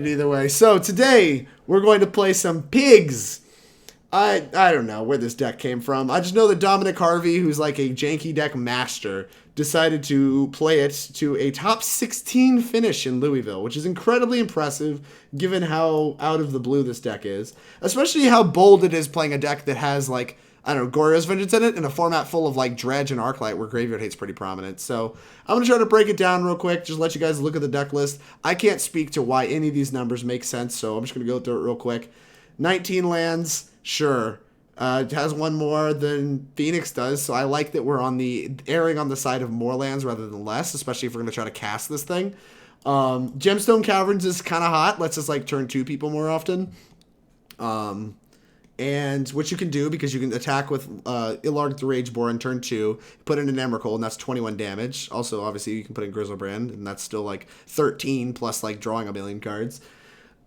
Either way. So today we're going to play some pigs. I don't know where this deck came from. I just know that Dominic Harvey, who's like a janky deck master, decided to play it to a top 16 finish in Louisville, which is incredibly impressive given how out of the blue this deck is. Especially how bold it is playing a deck that has like, I don't know, Goryo's Vengeance in it in a format full of like Dredge and Arclight where Graveyard Hate's pretty prominent. So I'm going to try to break it down real quick, just let you guys look at the deck list. I can't speak to why any of these numbers make sense, so I'm just going to go through it real quick. 19 lands, sure. It has one more than Phoenix does, so I like that we're on the erring on the side of more lands rather than less, especially if we're going to try to cast this thing. Gemstone Caverns is kind of hot, lets us like turn 2 people more often. And what you can do, because you can attack with Ilharg the Raze-Boar on turn 2, put in an Emrakul, and that's 21 damage. Also, obviously, you can put in Griselbrand, and that's still like 13 plus like drawing a million cards.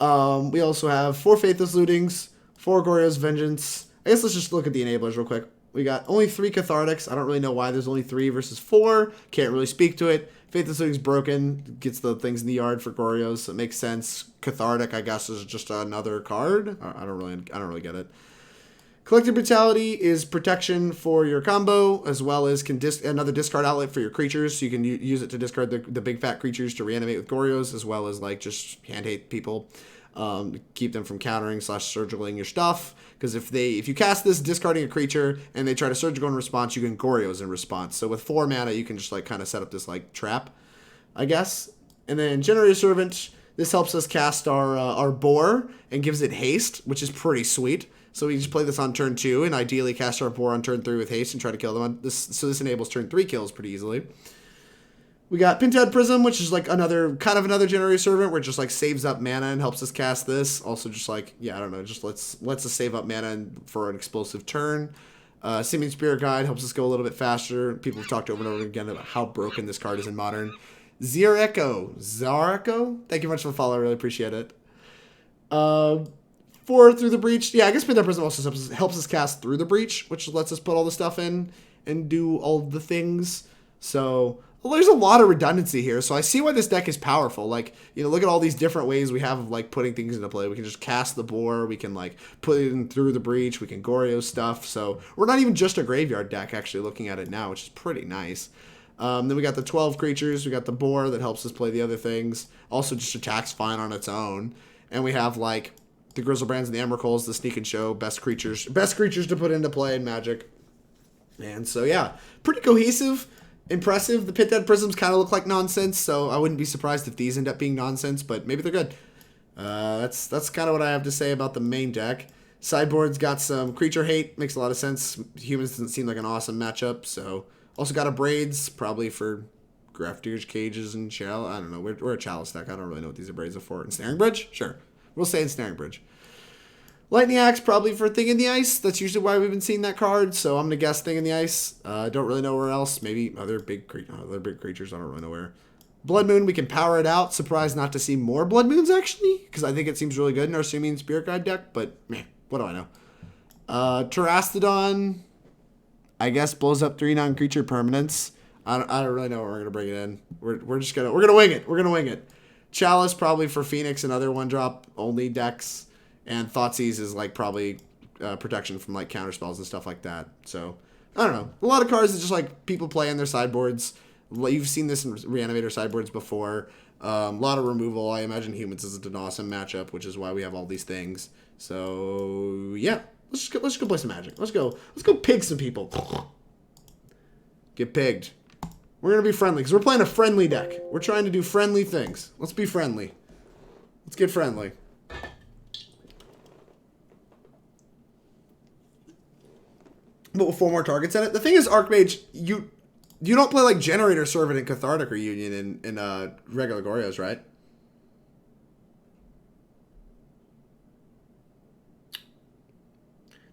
We also have 4 Faithless Lootings, 4 Goryo's Vengeance. I guess let's just look at the enablers real quick. We got only 3 Cathartics. I don't really know why there's only 3 versus 4. Can't really speak to it. Faithless Looting's broken. Gets the things in the yard for Goryo's, so it makes sense. Cathartic, I guess, is just another card. I don't really get it. Collective Brutality is protection for your combo, as well as another discard outlet for your creatures. So you can use it to discard the big fat creatures to reanimate with Goryo's, as well as like just hand hate people, to keep them from countering / surgicaling your stuff. Because if you cast this discarding a creature and they try to surgical in response, you can Goryo's in response. So with 4 mana, you can just like kind of set up this like trap, I guess. And then Generator Servant. This helps us cast our Boar and gives it haste, which is pretty sweet. So we just play this on turn 2 and ideally cast our Boar on turn 3 with haste and try to kill them on this. So this enables turn 3 kills pretty easily. We got Pentad Prism, which is like another Generator Servant where it just like saves up mana and helps us cast this. Also just like, yeah, I don't know, just lets us save up mana for an explosive turn. Simian Spirit Guide helps us go a little bit faster. People have talked over and over again about how broken this card is in Modern. Zareko, thank you much for the follow. I really appreciate it. 4 Through the Breach. Yeah, I guess Pentad Prism also helps us cast Through the Breach, which lets us put all the stuff in and do all the things. So there's a lot of redundancy here. So I see why this deck is powerful. Like, you know, look at all these different ways we have of like putting things into play. We can just cast the Boar. We can like put it in Through the Breach. We can Goryo stuff. So we're not even just a graveyard deck actually looking at it now, which is pretty nice. Then we got the 12 creatures. We got the Boar that helps us play the other things. Also just attacks fine on its own. And we have like the Griselbrands and the Emrakuls, the Sneak and Show, best creatures to put into play in Magic. And so yeah, pretty cohesive, impressive. The Pentad Prisms kind of look like nonsense, so I wouldn't be surprised if these end up being nonsense, but maybe they're good. That's kind of what I have to say about the main deck. Sideboard's got some creature hate, makes a lot of sense. Humans doesn't seem like an awesome matchup, so also got Abrades, probably for Grafdigger's Cages and Chalice. I don't know. We're a Chalice deck. I don't really know what these Abrades are for. And Snaring Bridge? Sure. We'll say Snaring Bridge. Lightning Axe, probably for Thing in the Ice. That's usually why we've been seeing that card, so I'm going to guess Thing in the Ice. Don't really know where else. Maybe other big creatures. I don't really know where. Blood Moon, we can power it out. Surprised not to see more Blood Moons, actually, because I think it seems really good in our Simian Spirit Guide deck, but man, what do I know? Terastodon, I guess, blows up 3 non-creature permanents. I don't really know where we're going to bring it in. We're going to wing it. We're going to wing it. Chalice, probably for Phoenix and other 1-drop only decks. And Thoughtseize is like probably protection from like counter spells and stuff like that. So, I don't know. A lot of cards that just like people play in their sideboards. You've seen this in Reanimator sideboards before. A lot of removal. I imagine Humans is an awesome matchup, which is why we have all these things. So, yeah. Let's go play some Magic. Let's go pig some people. Get pigged. We're going to be friendly because we're playing a friendly deck. We're trying to do friendly things. Let's be friendly. Let's get friendly. But with 4 more targets in it. The thing is, Archmage, you don't play like Generator Servant and Cathartic Reunion in regular Goryos, right?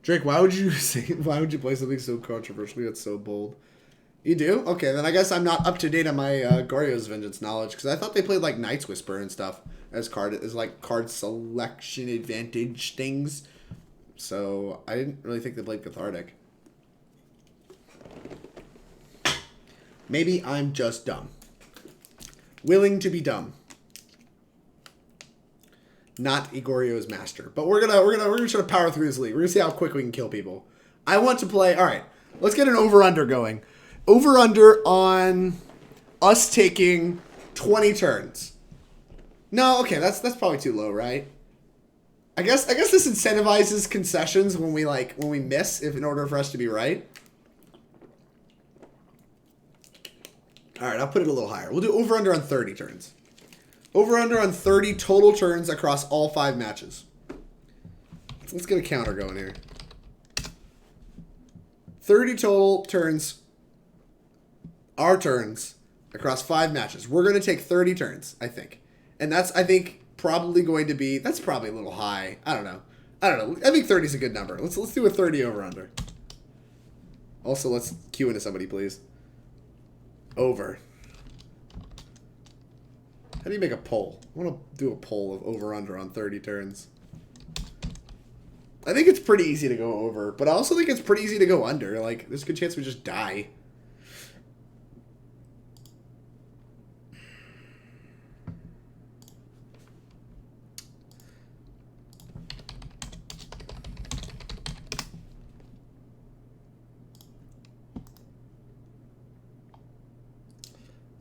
Drake, why would you play something so controversially that's so bold? You do? Okay, then I guess I'm not up to date on my Goryo's Vengeance knowledge, because I thought they played like Night's Whisper and stuff as like card selection advantage things. So I didn't really think they played Cathartic. Maybe I'm just dumb. Willing to be dumb. not Goryo's master. But we're gonna try to power through this league. We're gonna see how quick we can kill people. I want to play. All right, let's get an over/under going. Over/under on us taking 20 turns. No, okay, that's probably too low, right? I guess this incentivizes concessions when we miss, if in order for us to be right. All right, I'll put it a little higher. We'll do over/under on 30 turns. Over/under on 30 total turns across all 5 matches. Let's get a counter going here. 30 total turns. Our turns across 5 matches. We're going to take 30 turns, I think. And that's, I think, probably going to be... That's probably a little high. I don't know. I think 30 is a good number. Let's do a 30 over/under. Also, let's cue into somebody, please. Over. How do you make a poll? I want to do a poll of over/under on 30 turns. I think it's pretty easy to go over, but I also think it's pretty easy to go under. Like, there's a good chance we just die.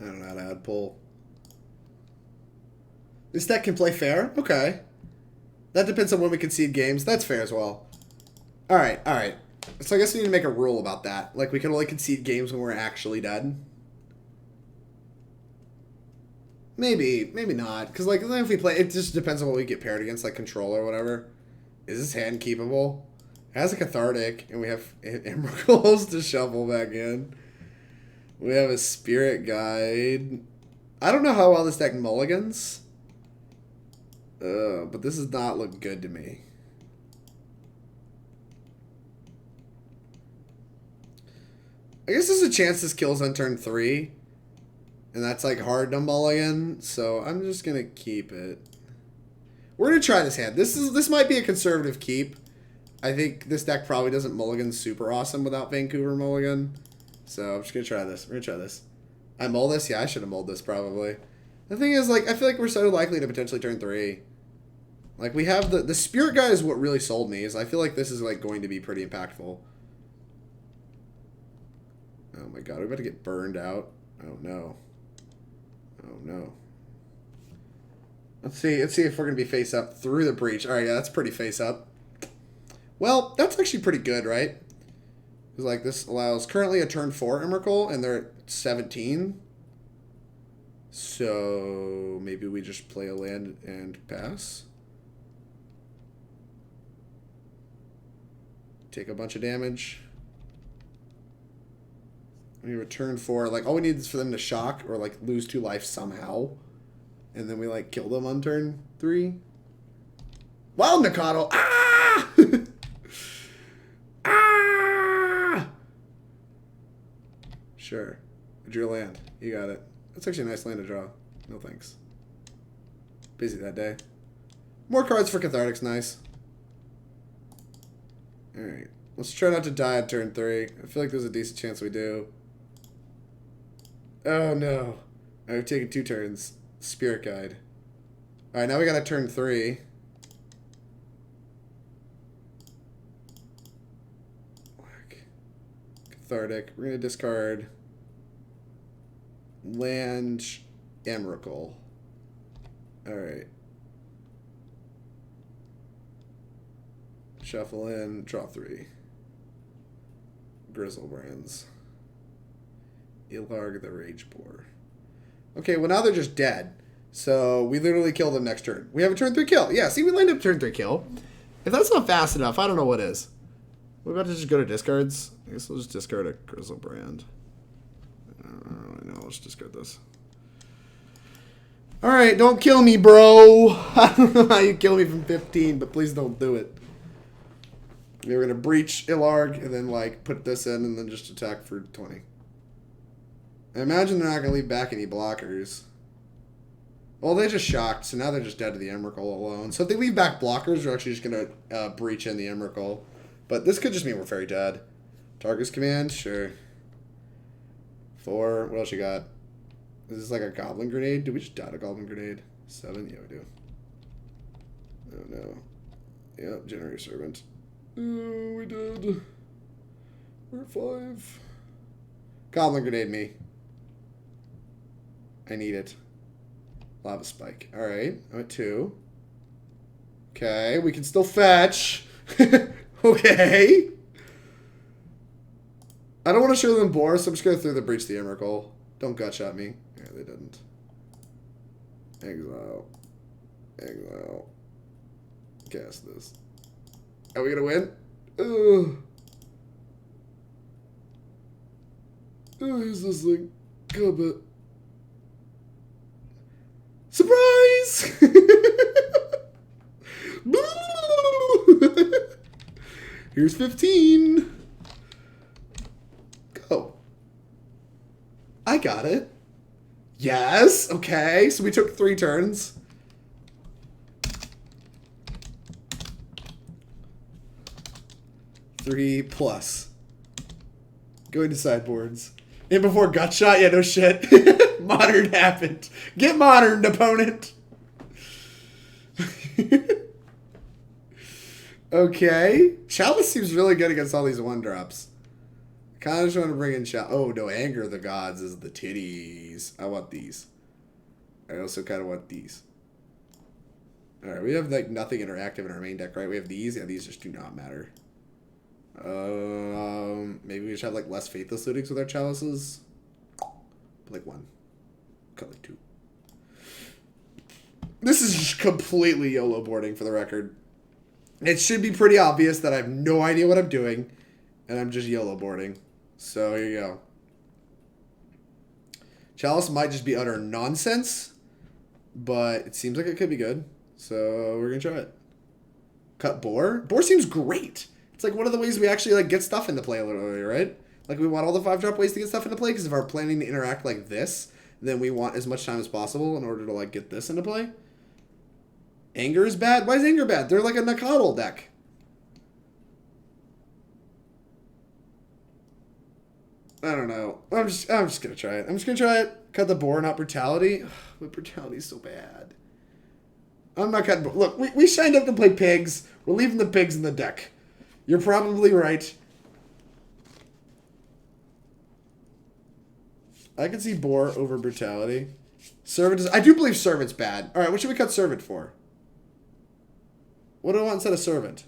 I don't know how to add poll. This deck can play fair? Okay. That depends on when we concede games. That's fair as well. Alright, alright. So I guess we need to make a rule about that. Like, we can only concede games when we're actually dead. Maybe. Maybe not. Because, like, if we play... It just depends on what we get paired against, like, control or whatever. Is this hand keepable? It has a Cathartic, and we have Emrakul to shuffle back in. We have a Spirit Guide. I don't know how well this deck mulligans. But this does not look good to me. I guess there's a chance this kills on turn 3. And that's like hard to mulligan. So I'm just going to keep it. We're going to try this hand. This might be a conservative keep. I think this deck probably doesn't mulligan super awesome without Vancouver mulligan. So I'm just going to try this. We're going to try this. I mull this? Yeah, I should have mulled this probably. The thing is, like, I feel like we're so likely to potentially turn 3. Like, we have the Spirit Guide is what really sold me. Is I feel like this is, like, going to be pretty impactful. Oh my god, we're about to get burned out. Oh no. Oh no. Let's see if we're going to be face up through the breach. Alright, yeah, that's pretty face up. Well, that's actually pretty good, right? Because, like, this allows currently a turn 4 Emrakul, and they're at 17. So maybe we just play a land and pass. Take a bunch of damage. We return 4. Like, all we need is for them to shock or, like, lose 2 life somehow. And then we, like, kill them on turn 3. Wild Mikado! Ah! Ah! Sure. I drew a land. You got it. That's actually a nice land to draw. No thanks. Busy that day. More cards for Cathartic's nice. Alright. Let's try not to die at turn 3. I feel like there's a decent chance we do. Oh no. I've taken 2 turns. Spirit Guide. Alright, now we got a turn 3. Whack. Cathartic. We're going to discard land Emrakul. Alright. Shuffle in, draw 3. Griselbrands. Ilharg the Raze-Boar. Okay, well now they're just dead. So we literally kill them next turn. We have a turn 3 kill. Yeah, see, we land up turn 3 kill. If that's not fast enough, I don't know what is. We're about to just go to discards. I guess we'll just discard a Griselbrand. I don't really know. Let's discard this. Alright, don't kill me, bro. I don't know how you kill me from 15, but please don't do it. We're going to breach Ilharg and then, like, put this in and then just attack for 20. I imagine they're not going to leave back any blockers. Well, they just shocked, so now they're just dead to the Emrakul alone. So if they leave back blockers, we're actually just going to breach in the Emrakul. But this could just mean we're very dead. Target's command? Sure. 4. What else you got? Is this like a Goblin Grenade? Did we just die to Goblin Grenade? 7? Yeah, we do. No. Yep, Generator Servant. Oh, we did. We're at 5. Goblin Grenade me. I need it. Lava Spike. Alright, I'm at 2. Okay, we can still fetch. Okay. I don't want to show them Boar, so I'm just going to throw the Breach the Emrakul. Don't gutshot me. Yeah, they didn't. Exile. Exile. Cast this. Are we going to win? Ugh. Oh, here's this thing. Come on. Surprise! Here's 15. Go. I got it. Yes. Okay. So we took 3 turns. Three plus. Going to sideboards. And before Gutshot? Yeah, no shit. Modern happened. Get modern, opponent. Okay. Chalice seems really good against all these 1-drops. Kind of just want to bring in Chalice. Oh, no. Anger of the Gods is the titties. I want these. I also kind of want these. Alright, we have like nothing interactive in our main deck, right? We have these. Yeah, these just do not matter. Maybe we should have like less Faithless Lootings with our Chalices. Like 1. Cut like 2. This is just completely YOLO boarding for the record. It should be pretty obvious that I have no idea what I'm doing, and I'm just YOLO boarding. So here you go. Chalice might just be utter nonsense, but it seems like it could be good. So we're going to try it. Cut Boar? Boar seems great. It's like one of the ways we actually like get stuff into play a little earlier, right? Like we want all the 5-drop ways to get stuff into play, because if we're planning to interact like this, then we want as much time as possible in order to like get this into play. Anger is bad? Why is Anger bad? They're like a Nakadal deck. I don't know. I'm just gonna try it. I'm just gonna try it. Cut the Boar, not Brutality. Ugh, but Brutality is so bad. I'm not cutting. Look, we signed up to play pigs. We're leaving the pigs in the deck. You're probably right. I can see Boar over Brutality. Servant is... I do believe Servant's bad. Alright, what should we cut Servant for? What do I want instead of Servant?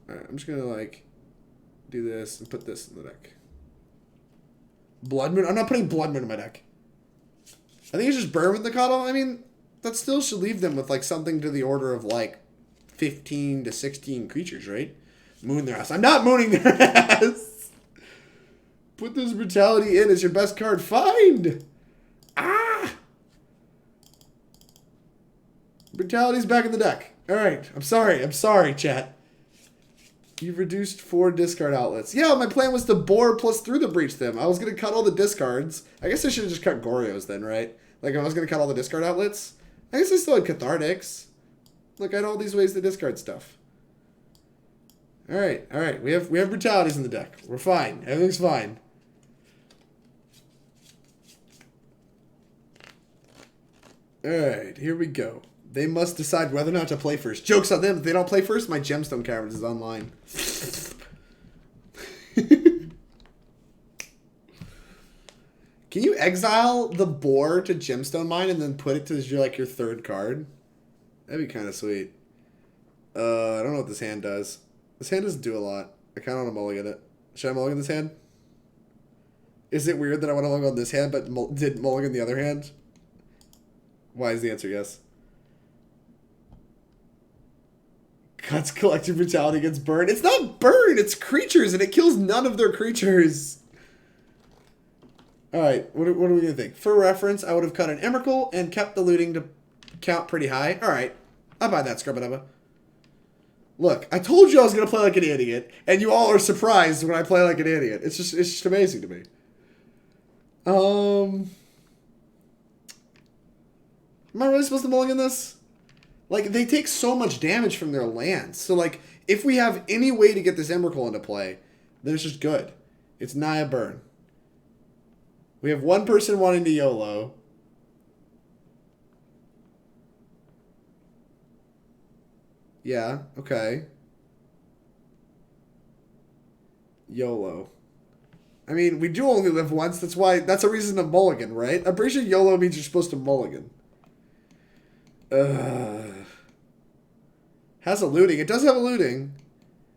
Alright, I'm just gonna, like, do this and put this in the deck. Blood Moon? I'm not putting Blood Moon in my deck. I think it's just burn with the Coddle. I mean, that still should leave them with, like, something to the order of, like, 15 to 16 creatures, right? Moon their ass. I'm not mooning their ass! Put this Brutality in as your best card. Find! Ah! Brutality's back in the deck. Alright, I'm sorry, chat. You've reduced 4 discard outlets. Yeah, my plan was to Boar plus through the Breach them. I was going to cut all the discards. I guess I should have just cut Goryos then, right? Like, I was going to cut all the discard outlets. I guess I still had Cathartics. Look, I had all these ways to discard stuff. Alright. We have Brutalities in the deck. We're fine. Everything's fine. Alright, here we go. They must decide whether or not to play first. Joke's on them. If they don't play first, my Gemstone Caverns is online. Can you exile the Boar to Gemstone Mine and then put it to your, like, your 3rd card? That'd be kind of sweet. I don't know what this hand does. This hand doesn't do a lot. I kind of want to mulligan it. Should I mulligan this hand? Is it weird that I want to mulligan this hand but did mulligan the other hand? Why is the answer yes? Cuts Collective Brutality against burn. It's not burn, it's creatures, and it kills none of their creatures. Alright, what are we going to think? For reference, I would have cut an Emrakul and kept the looting to count pretty high. Alright, I'll buy that, Scrubba. Look, I told you I was going to play like an idiot, and you all are surprised when I play like an idiot. It's just amazing to me. Am I really supposed to mulligan this? Like, they take so much damage from their lands. So, like, if we have any way to get this Emrakul into play, then it's just good. It's Naya burn. We have one person wanting to YOLO. Yeah, okay. YOLO. I mean, we do only live once. That's a reason to mulligan, right? I'm pretty sure YOLO means you're supposed to mulligan. Has a looting. It does have a looting.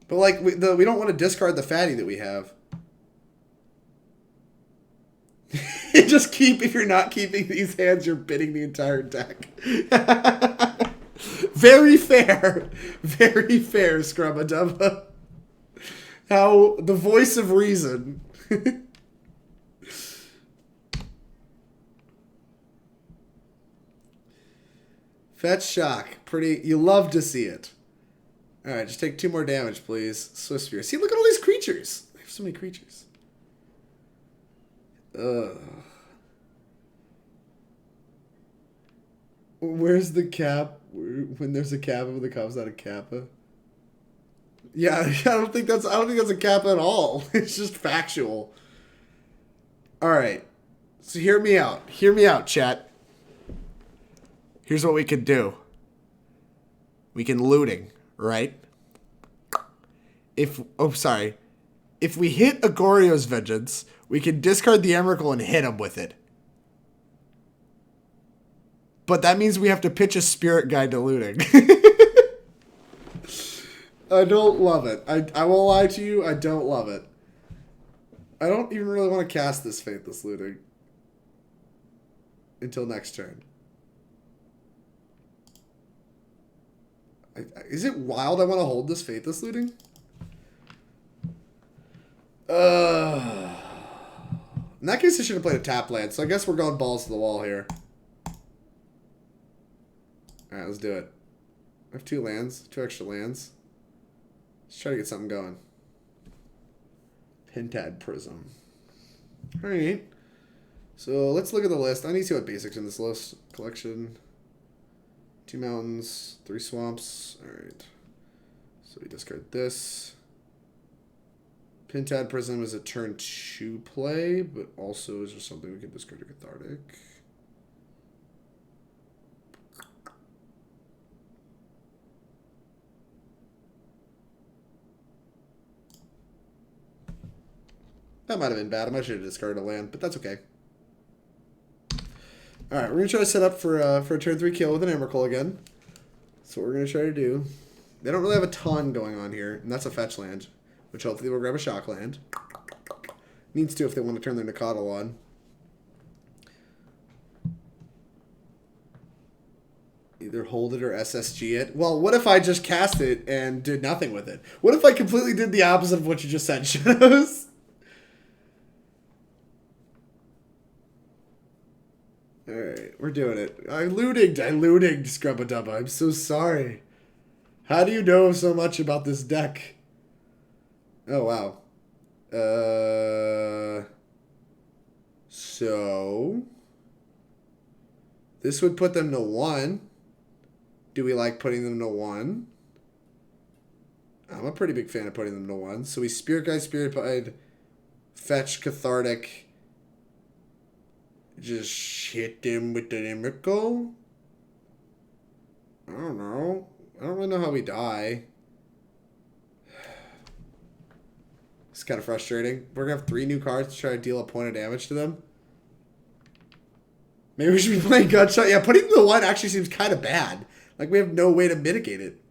But, like, we don't want to discard the fatty that we have. If you're not keeping these hands, you're bidding the entire deck. Very fair. Very fair, Scrubadubba. How, the voice of reason. Fetch shock. Pretty, you love to see it. Alright, just take 2 more damage, please. Swift Spear. See, look at all these creatures. I have so many creatures. Ugh. Where's the cap? When there's a kappa, when the comes out of kappa. Yeah, I don't think that's a kappa at all. It's just factual. All right. So hear me out. Hear me out, chat. Here's what we could do. We can looting, right? If we hit a Goryo's Vengeance, we can discard the Emrakul and hit him with it. But that means we have to pitch a Spirit Guide to looting. I don't love it. I won't lie to you, I don't love it. I don't even really want to cast this Faithless Looting. Until next turn. Is it wild I want to hold this Faithless Looting? In that case, I should have played a tap land, so I guess we're going balls to the wall here. Alright, let's do it. I have 2 lands, 2 extra lands. Let's try to get something going. Pentad Prism. Alright. So let's look at the list. I need to see what basics in this list. Collection. 2 mountains, 3 swamps. Alright. So we discard this. Pentad Prism is a turn 2 play, but also is there something we can discard to Cathartic? That might have been bad. I might have discarded a land, but that's okay. Alright, we're going to try to set up for a turn 3 kill with an Emrakul again. That's what we're going to try to do. They don't really have a ton going on here, and that's a fetch land, which hopefully will grab a shock land. Needs to if they want to turn their Nikadal on. Either hold it or SSG it. Well, what if I just cast it and did nothing with it? What if I completely did the opposite of what you just said, Shadows? Alright, we're doing it. I looting, Scrubadubba. I'm so sorry. How do you know so much about this deck? Oh, wow. So... this would put them to 1. Do we like putting them to 1? I'm a pretty big fan of putting them to 1. So we Spirit Guide, fetch Cathartic... just hit them with the Emrakul? I don't know. I don't really know how we die. It's kind of frustrating. We're going to have 3 new cards to try to deal a point of damage to them. Maybe we should be playing Gunshot. Yeah, putting them to 1 actually seems kind of bad. Like, we have no way to mitigate it.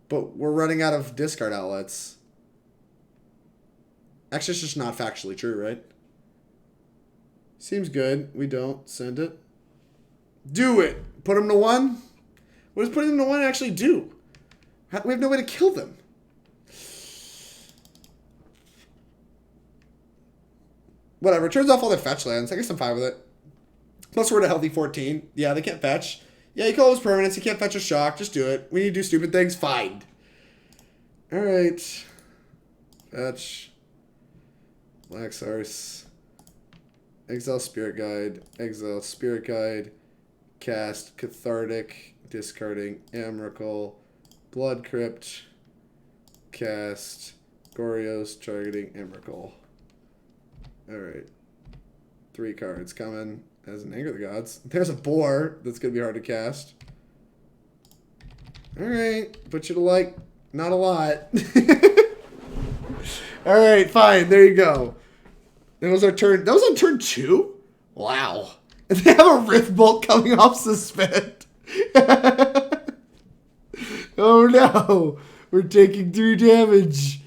But we're running out of discard outlets. Actually, it's just not factually true, right? Seems good. We don't. Send it. Do it. Put them to 1? What does putting them to 1 actually do? We have no way to kill them. Whatever. It turns off all their fetch lands. I guess I'm fine with it. Plus we're at a healthy 14. Yeah, they can't fetch. Yeah, you call those permanents. You can't fetch a shock. Just do it. We need to do stupid things. Fine. Alright. Fetch. Black Sarce. Exile Spirit Guide. Exile Spirit Guide. Cast Cathartic. Discarding Emrakul. Blood Crypt. Cast Goryo's targeting Emrakul. Alright. 3 cards coming as an Anger of the Gods. There's a Boar that's going to be hard to cast. Alright. Put you to like, not a lot. Alright, fine. There you go. That was our turn. That was on turn 2? Wow. And they have a Rift Bolt coming off Suspend. Oh no. We're taking 3 damage.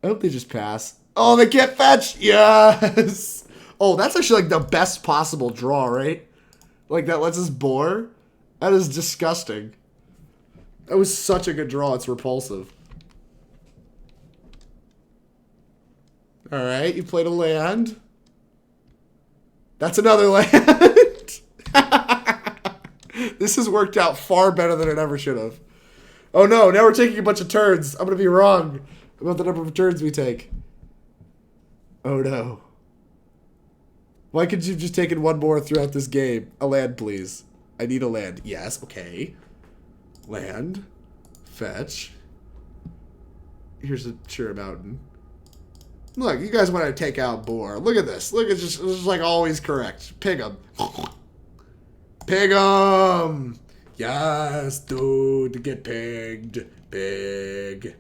I hope they just pass. Oh, they can't fetch. Yes. Oh, that's actually like the best possible draw, right? Like that lets us boar. That is disgusting. That was such a good draw. It's repulsive. All right, you played a land. That's another land. This has worked out far better than it ever should have. Oh no, now we're taking a bunch of turns. I'm going to be wrong about the number of turns we take. Oh no. Why could you have just taken one more throughout this game? A land, please. I need a land. Yes, okay. Land. Fetch. Here's a sure mountain. Look, you guys want to take out Boar. Look at this. Look, it's just like always correct. Pig 'em. Pig 'em. Yes, dude. Get pigged. Big.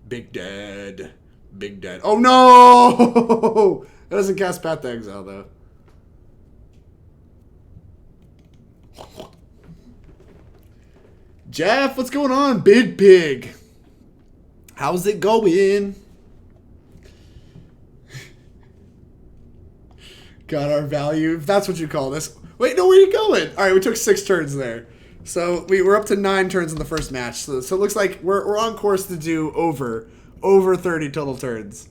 Big dead. Big dead. Oh, no! That doesn't cast Path to Exile, though. Jeff, what's going on? Big Pig. How's it going? Got our value. If that's what you call this. Wait, no, where are you going? All right, we took 6 turns there. So we're up to 9 turns in the first match. So it looks like we're on course to do over 30 total turns.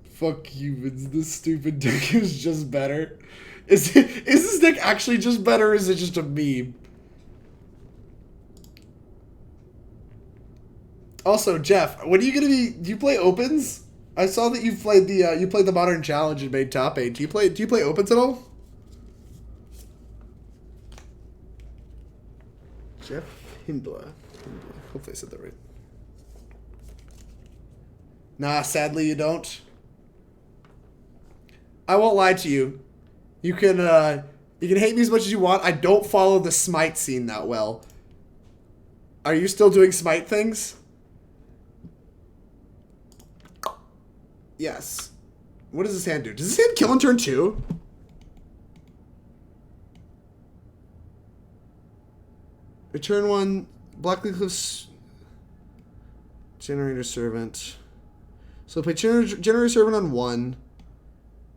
Fuck humans. This stupid deck is just better. Is this deck actually just better, or is it just a meme? Also, Jeff, when are you gonna be? Do you play opens? I saw that you played the Modern Challenge and made top 8. Do you play opens at all? Jeff Hindla. Hopefully I said that right. Nah, sadly you don't. I won't lie to you. You can hate me as much as you want. I don't follow the Smite scene that well. Are you still doing Smite things? Yes. What does this hand do? Does this hand kill in turn 2? Return 1, Blackcleave Cliffs, Generator Servant. So play Generator Servant on 1.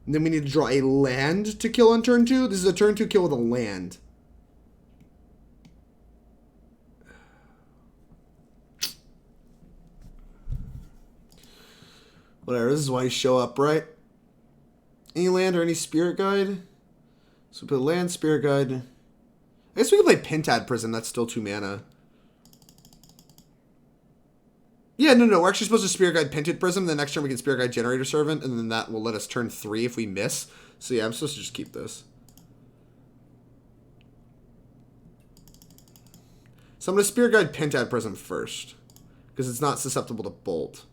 And then we need to draw a land to kill on turn 2. This is a turn 2 kill with a land. Whatever, this is why you show up, right? Any land or any spirit guide? So put land, spirit guide. I guess we can play Pentad Prism. That's still 2 mana. Yeah, no. We're actually supposed to Spirit Guide Pentad Prism. The next turn we can Spirit Guide Generator Servant. And then that will let us turn 3 if we miss. So yeah, I'm supposed to just keep this. So I'm going to Spirit Guide Pentad Prism first. Because it's not susceptible to Bolt.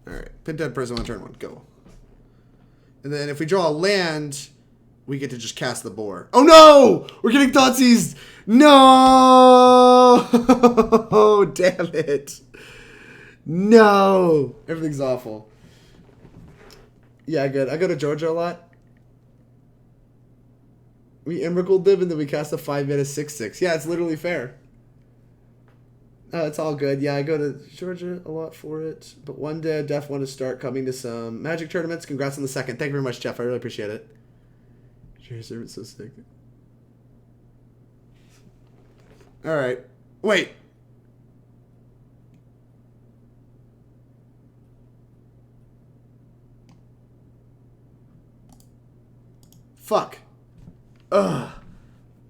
Alright, Pentad Prism on turn 1. Go. And then if we draw a land, we get to just cast the Boar. Oh no! We're getting Thoughtseize! No! Damn it. No! Everything's awful. Yeah, good. I go to Georgia a lot. We Emrakul Dib and then we cast a 5-mana 6/6. Yeah, it's literally fair. Oh, it's all good. Yeah, I go to Georgia a lot for it. But one day I definitely want to start coming to some Magic tournaments. Congrats on the 2nd. Thank you very much, Jeff. I really appreciate it. Your servant's so sick. Alright. Wait. Fuck. Ugh.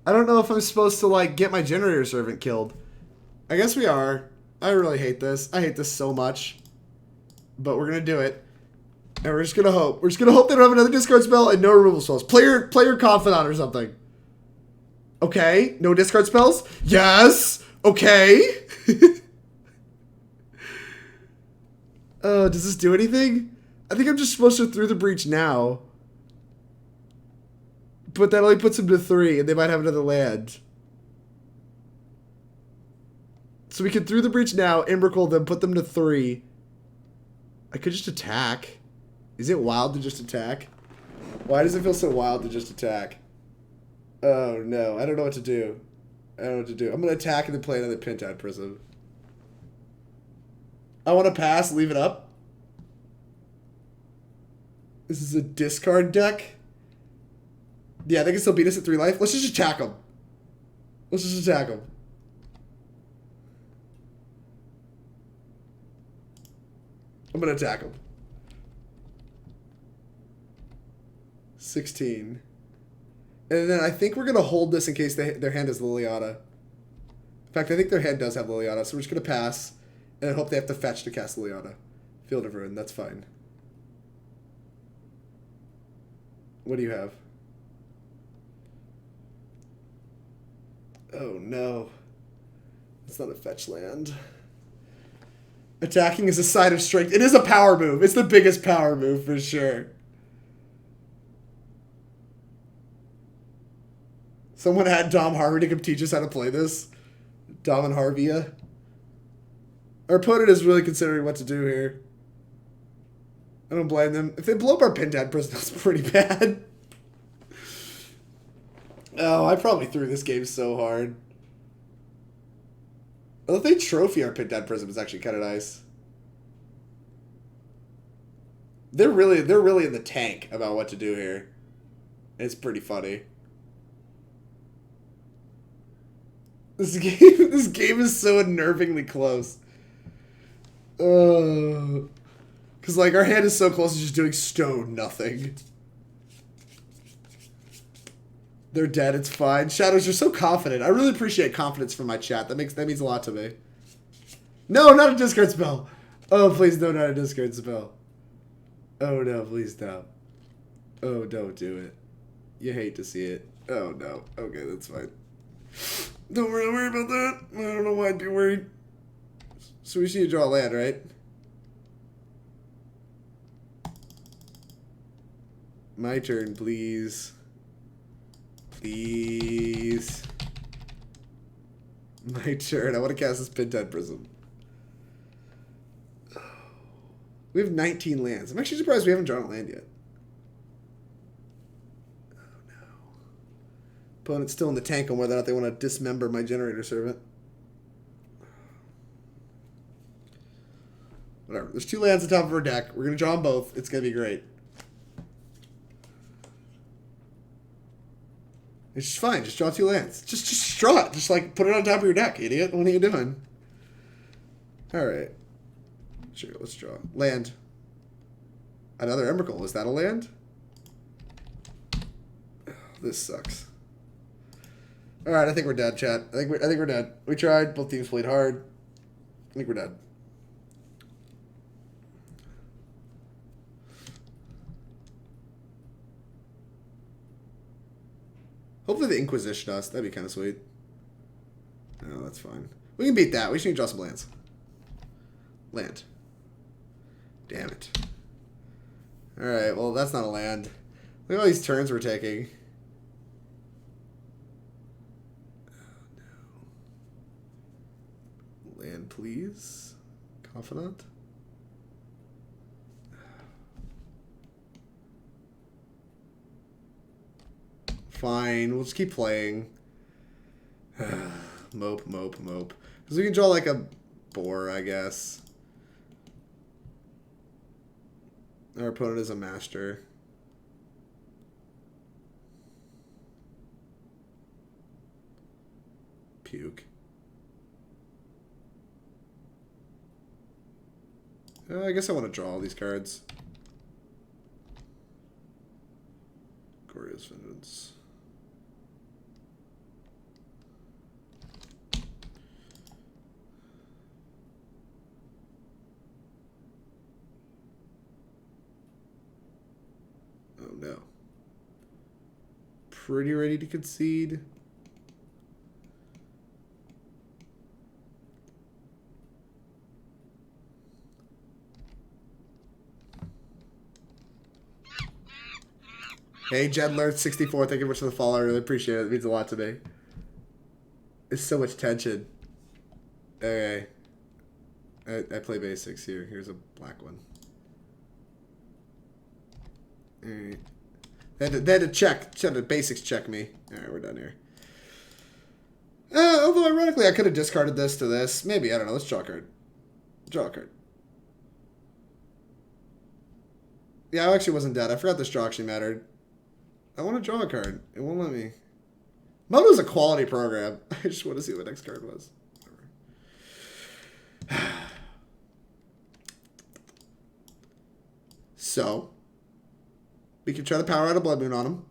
I don't know if I'm supposed to, like, get my Generator Servant killed. I guess we are. I really hate this. I hate this so much. But we're going to do it. And we're just going to hope. We're just going to hope they don't have another discard spell and no removal spells. Play your Confidant or something. Okay. No discard spells? Yes! Okay. Oh, does this do anything? I think I'm just supposed to through the breach now. But that only puts them to 3, and they might have another land. So we can through the breach now, Emrakul them, put them to 3. I could just attack. Is it wild to just attack? Why does it feel so wild to just attack? Oh no, I don't know what to do. I don't know what to do. I'm going to attack and then play another Pentad Prism. I want to pass, leave it up. This is a discard deck. Yeah, they can still beat us at 3 life. Let's just attack them. Let's just attack them. I'm going to attack them. 16. And then I think we're going to hold this in case their hand is Liliana. In fact, I think their hand does have Liliana, so we're just going to pass. And I hope they have to fetch to cast Liliana. Field of Ruin, that's fine. What do you have? Oh no. It's not a fetch land. Attacking is a sign of strength. It is a power move. It's the biggest power move for sure. Someone had Dom Harvey to come teach us how to play this. Dom and Harvey. Our opponent is really considering what to do here. I don't blame them. If they blow up our Pentad Prism, that's pretty bad. Oh, I probably threw this game so hard. Well, if they trophy our Pentad Prism, it's actually kind of nice. They're really in the tank about what to do here. It's pretty funny. This game is so unnervingly close. Because, like, our hand is so close to just doing stone nothing. They're dead, it's fine. Shadows, you're so confident. I really appreciate confidence from my chat. That means a lot to me. No, not a discard spell. Oh, please, no, not a discard spell. Oh, no, please, no. Oh, don't do it. You hate to see it. Oh, no. Okay, that's fine. Don't really worry about that. I don't know why I'd be worried. So we just need to draw a land, right? My turn, please. Please. My turn. I want to cast this Pentad Prism. We have 19 lands. I'm actually surprised we haven't drawn a land yet. Oh no. Opponent's still in the tank on whether or not they want to dismember my Generator Servant. Whatever. There's 2 lands on top of our deck. We're going to draw them both. It's going to be great. It's just fine. Just draw 2 lands. Just draw it. Just like put it on top of your deck, idiot. What are you doing? Alright. Sure, let's draw. Land. Another Emrakul. Is that a land? Oh, this sucks. Alright, I think we're dead, chat. I think we're dead. We tried. Both teams played hard. I think we're dead. Hopefully they Inquisition us. That'd be kind of sweet. No, that's fine. We can beat that. We just need to draw some lands. Land. Damn it. Alright, well, that's not a land. Look at all these turns we're taking. Oh, no. Land, please. Confidant. Fine, we'll just keep playing. Mope. Because we can draw like a boar, I guess. Our opponent is a master. Puke. I guess I want to draw all these cards. Goryo's Vengeance. Oh no. Pretty ready to concede. Hey, Jedler64, thank you much for the follow. I really appreciate it. It means a lot to me. It's so much tension. Okay. I play basics here. Here's a black one. Alright. They had to check. They had to basics check me. Alright, we're done here. Although, ironically, I could have discarded this to this. Maybe, I don't know. Let's draw a card. Draw a card. Yeah, I actually wasn't dead. I forgot this draw actually mattered. I want to draw a card. It won't let me. Moto's a quality program. I just want to see what the next card was. So, we can try to power out a Blood Moon on him.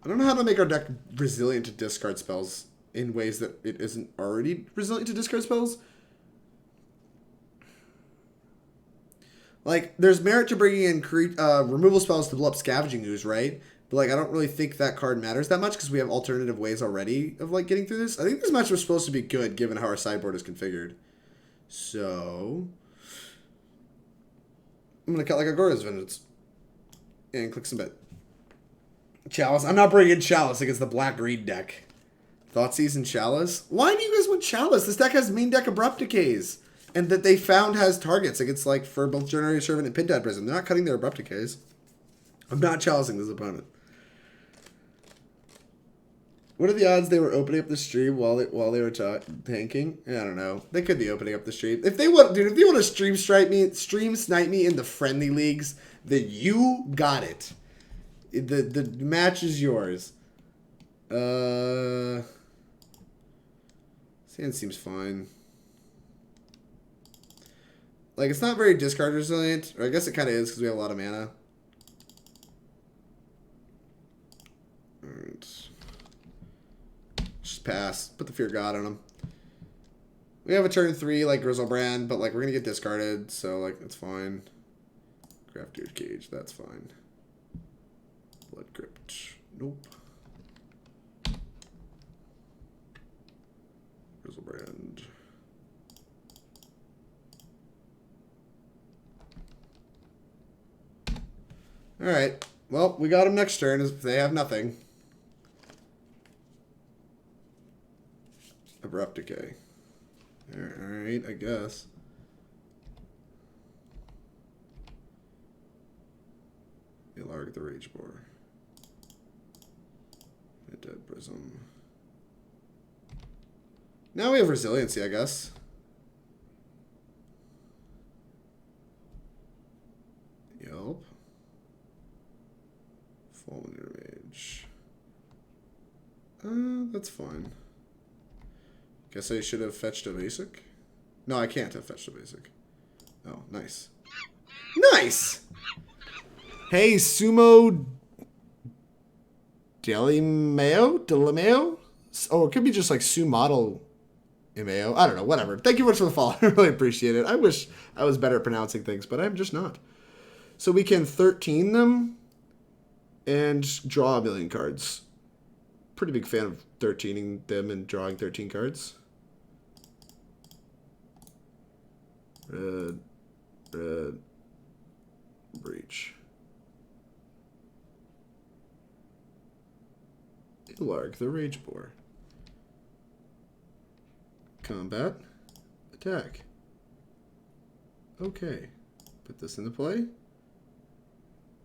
I don't know how to make our deck resilient to discard spells in ways that it isn't already resilient to discard spells. Like, there's merit to bringing in removal spells to blow up Scavenging Ooze, right? But, like, I don't really think that card matters that much because we have alternative ways already of, like, getting through this. I think this match was supposed to be good given how our sideboard is configured. So, I'm going to cut like a Goryo's Vengeance and click Submit. Chalice. I'm not bringing Chalice against the black-green deck. Thoughtseize and Chalice? Why do you guys want Chalice? This deck has main deck Abrupt Decays. And that they found has targets against, like, for both Generator Servant and Pentad Prism. They're not cutting their Abrupt Decays. I'm not chalicing this opponent. What are the odds they were opening up the stream while they were tanking? I don't know. They could be opening up the stream. If they want, dude, if they want to stream snipe me in the friendly leagues, then you got it. The match is yours. Sand seems fine. Like, it's not very discard resilient. Or I guess it kind of is because we have a lot of mana. Alright. Just pass. Put the Fear God on him. We have a turn 3 like Griselbrand, but, like, we're going to get discarded. So, like, that's fine. Crafter's Cage. That's fine. Blood Crypt. Nope. Griselbrand. Alright. Well, we got them next turn if they have nothing. Abrupt Decay. Alright, I guess. Ilharg the Raze-Boar. Pentad Prism. Now we have resiliency, I guess. Yelp. Fallen Mage. That's fine. Guess I should have fetched a basic. No, I can't have fetched a basic. Oh, nice. Nice! Hey, Sumo Delimeo? Oh, it could be just like Sumodel Imeo. I don't know, whatever. Thank you much for the follow. I really appreciate it. I wish I was better at pronouncing things, but I'm just not. So we can 13 them and draw a million cards. Pretty big fan of 13ing them and drawing 13 cards. Red, Breach. Ilharg the Raze-Boar. Combat. Attack. Okay. Put this into play.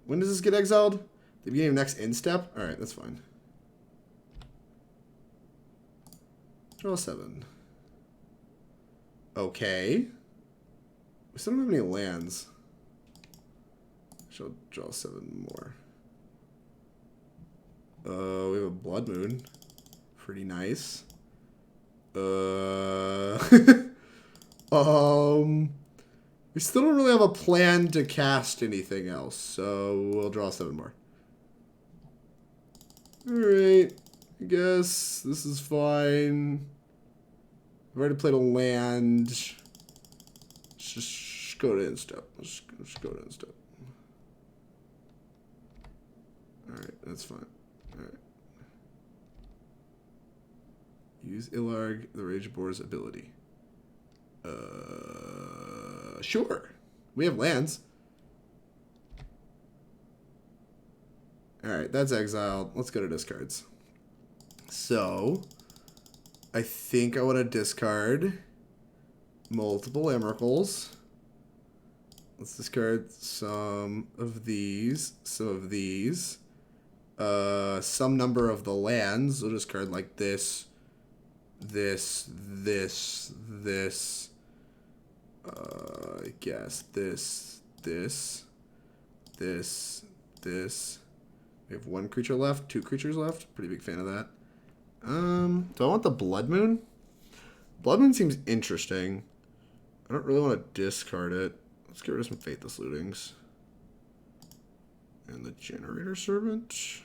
When does this get exiled? The beginning of next end step? Alright, that's fine. Draw 7. Okay. We still don't have any lands. Shall draw 7 more. We have a Blood Moon. Pretty nice. We still don't really have a plan to cast anything else, so we'll draw 7 more. Alright, I guess this is fine. I've already played a land. Let's just go to end step. Let's go to end step. Alright, that's fine. Alright. Use Ilharg the Raze-Boar's ability. Sure. We have lands. Alright, that's exiled. Let's go to discards. So, I think I want to discard multiple Emrakuls. Let's discard some of these, some number of the lands. We'll discard like this, I guess this. We have 1 creature left, 2 creatures left. Pretty big fan of that. Do I want the Blood Moon? Blood Moon seems interesting. I don't really want to discard it. Let's get rid of some Faithless Lootings. And the Generator Servant.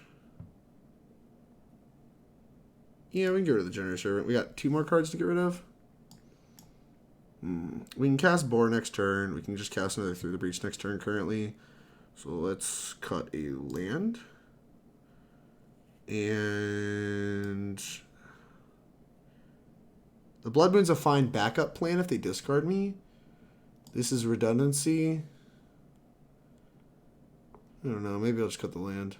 Yeah, we can get rid of the Generator Servant. We got 2 more cards to get rid of. We can cast Boar next turn. We can just cast another Through the Breach next turn currently. So let's cut a land. And the Blood Moon's a fine backup plan if they discard me. This is redundancy. I don't know. Maybe I'll just cut the land.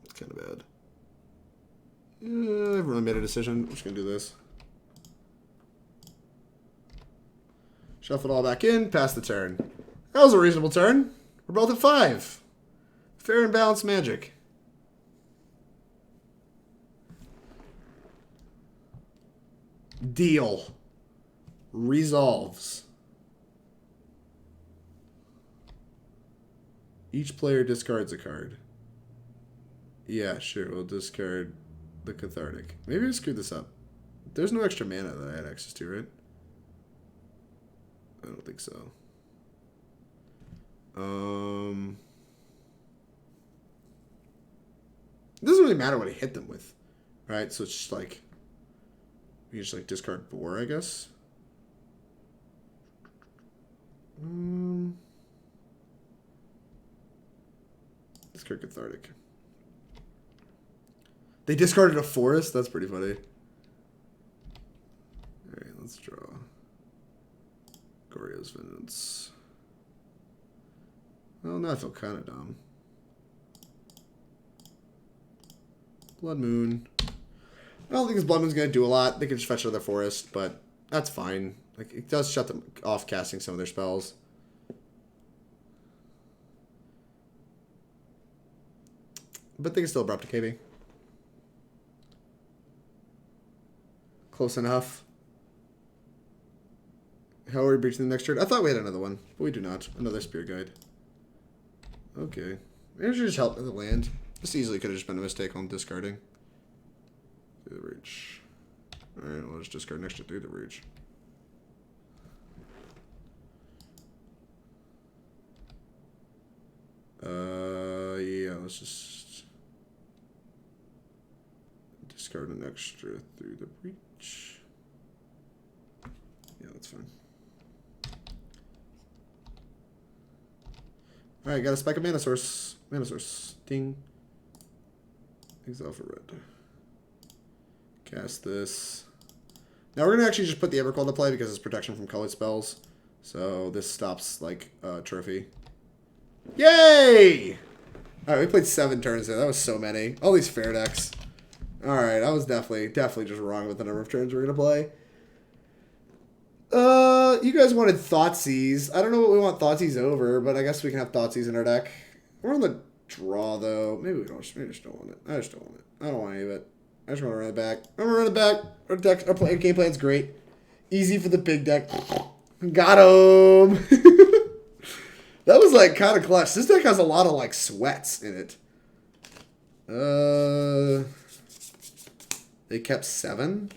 It's kind of bad. I haven't really made a decision. I'm just going to do this. Shuffle it all back in. Pass the turn. That was a reasonable turn. We're both at 5. Fair and balanced Magic. Deal. Resolves. Each player discards a card. Yeah, sure. We'll discard the Cathartic. Maybe I screwed this up. There's no extra mana that I had access to, right? I don't think so. It doesn't really matter what I hit them with, right? So it's just like, you just like discard Boar, I guess. Discard Cathartic. They discarded a forest? That's pretty funny. Alright, let's draw. Goryo's Vengence. Well, now I feel kind of dumb. Blood Moon. I don't think this Blood Moon's going to do a lot. They can just fetch another forest, but that's fine. Like, it does shut them off casting some of their spells. But they can still abrupt KB. Close enough. How are we breaching the next turn? I thought we had another one, but we do not. Another Spirit Guide. Okay. Maybe I should just help with the land. This easily could have just been a mistake on discarding. Through the Breach. Alright, we'll just discard next to Through the Breach. Yeah, let's just discard an extra Through the Breach. Yeah, that's fine. Alright, got a spike of mana source. Mana source. Ding. Exile for red. Cast this. Now we're going to actually just put the Emrakul into play because it's protection from colored spells. So this stops, like, trophy. Yay! Alright, we played 7 turns there. That was so many. All these fair decks. Alright, I was definitely just wrong with the number of turns we're going to play. You guys wanted Thoughtseize. I don't know what we want Thoughtseize over, but I guess we can have Thoughtseize in our deck. We're on the draw, though. Maybe we don't. Maybe we just don't want it. I just don't want it. I don't want any of it. I just want to run it back. I'm going to run it back. Our game plan's great. Easy for the big deck. Got him! That was, like, kind of clutch. This deck has a lot of, like, sweats in it. They kept 7?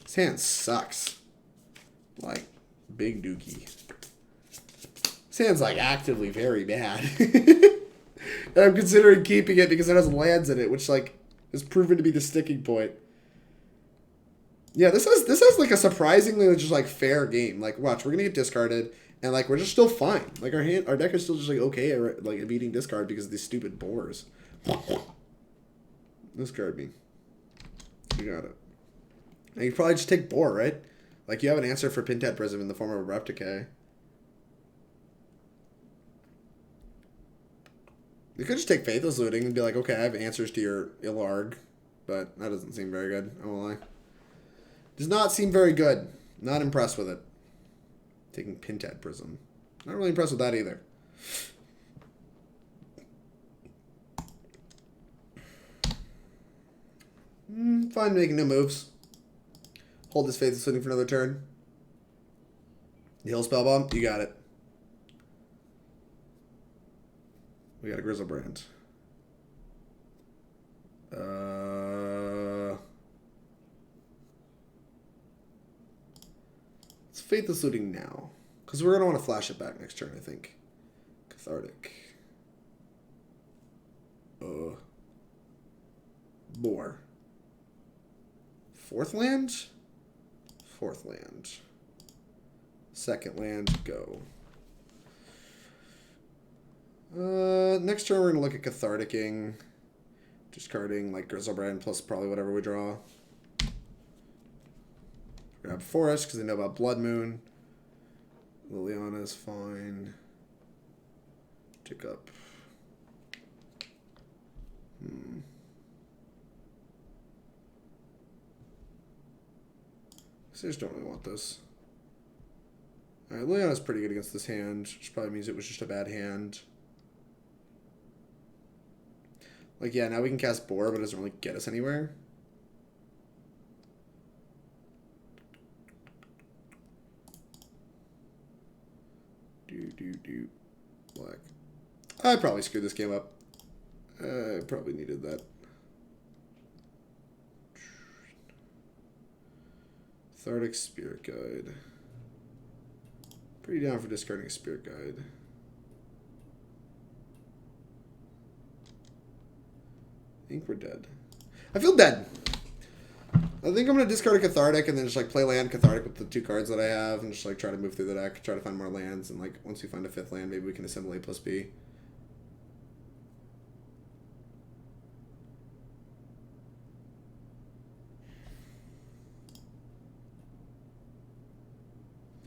This hand sucks. Like, big dookie. This hand's, like, actively very bad. And I'm considering keeping it because it has lands in it, which, like, is proven to be the sticking point. Yeah, this has like, a surprisingly just, like, fair game. Like, watch, we're going to get discarded, and, like, we're just still fine. Like, our deck is still just, like, okay at, like, beating discard because of these stupid boars. Discard me. You got it. And you probably just take Boar, right? Like, you have an answer for Pentad Prism in the form of Abrupt Decay. You could just take Faithless Looting and be like, okay, I have answers to your Ilharg. But that doesn't seem very good, I won't lie. Does not seem very good. Not impressed with it. Taking Pentad Prism. Not really impressed with that either. Fine making no moves. Hold this Faithless Looting for another turn. The Heal Spellbomb, you got it. We got a Griselbrand. It's Faithless Looting now. Because we're going to want to flash it back next turn, I think. Cathartic. Boar. Fourth land? Fourth land. Second land, go. Next turn we're going to look at Catharticing. Discarding like Griselbrand plus probably whatever we draw. Grab Forest because they know about Blood Moon. Liliana is fine. Tick up. I just don't really want this. Alright, Liliana's pretty good against this hand, which probably means it was just a bad hand. Like, yeah, now we can cast Boar, but it doesn't really get us anywhere. Black. I probably screwed this game up. I probably needed that. Cathartic Spirit Guide. Pretty down for discarding a Spirit Guide. I think we're dead. I feel dead. I think I'm going to discard a Cathartic and then just like play land Cathartic with the 2 cards that I have and just like try to move through the deck, try to find more lands, and like once we find a 5th land, maybe we can assemble A plus B.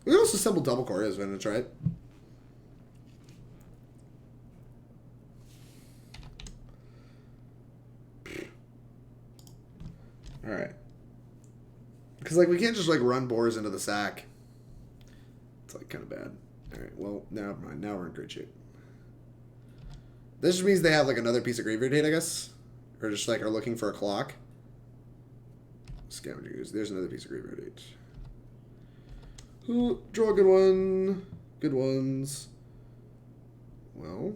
We can also assemble double Goryo's Vengence, right? Alright. Because, like, we can't just, like, run Boars into the sack. It's, like, kind of bad. Alright, well, never mind. Now we're in great shape. This just means they have, like, another piece of graveyard hate, I guess. Or just, like, are looking for a clock. Scavengers. There's another piece of graveyard hate. Ooh, draw a good one. Good ones. Well...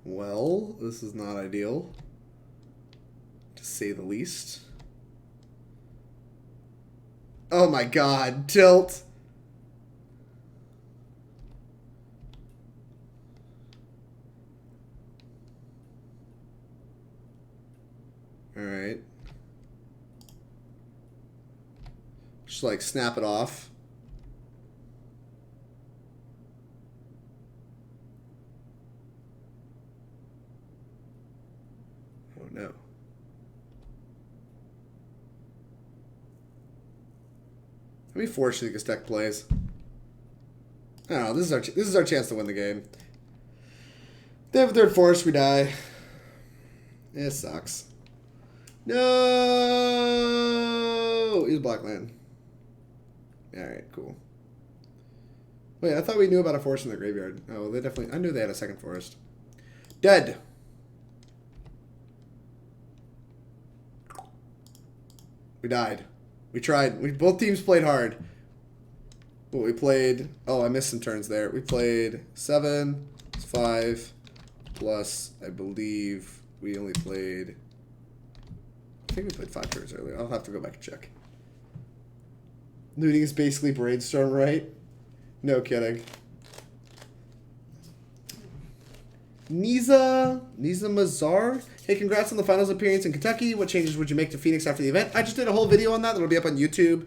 Well, this is not ideal, to say the least. Oh my god, tilt! Alright. Just like snap it off. No. Let me force you to this deck plays. I don't know. This is our chance to win the game. They have a third force. We die. It sucks. No. He's black land. All right. Cool. Wait, I thought we knew about a forest in the graveyard. Oh, they definitely. I knew they had a second forest. Dead. We died. We tried. Both teams played hard. But we played... Oh, I missed some turns there. We played 7, 5, plus, I believe, we only played... I think we played 5 turns earlier. I'll have to go back and check. Looting is basically Brainstorm, right? No kidding. Niza Mazar. Hey, congrats on the finals appearance in Kentucky. What changes would you make to Phoenix after the event? I just did a whole video on that. That'll be up on YouTube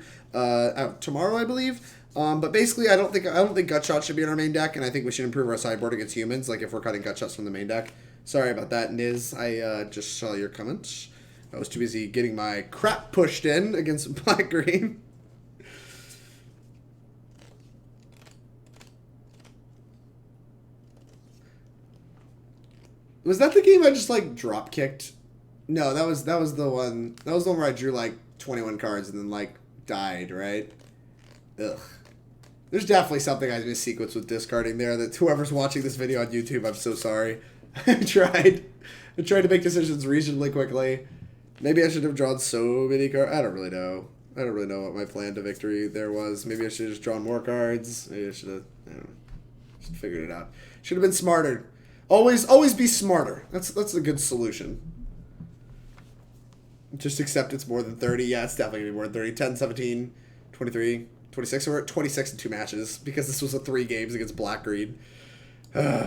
tomorrow, I believe. But basically, I don't think gut shots should be in our main deck, and I think we should improve our sideboard against humans. Like if we're cutting gut shots from the main deck, Sorry about that, Niz. I just saw your comments. I was too busy getting my crap pushed in against black-green. Was that the game I just, like, drop-kicked? No, that was the one. That was the one where I drew, like, 21 cards and then, like, died, right? Ugh. There's definitely something I missed sequence with discarding there that whoever's watching this video on YouTube, I'm so sorry. I tried to make decisions reasonably quickly. Maybe I should have drawn so many cards. I don't really know. I don't really know what my plan to victory there was. Maybe I should have just drawn more cards. Maybe I should have, I don't know, just figured it out. Should have been smarter. Always be smarter. That's a good solution. Just accept it's more than 30. Yeah, it's definitely going to be more than 30. 10, 17, 23, 26. We're at 26 in 2 matches because this was a 3 games against black-green.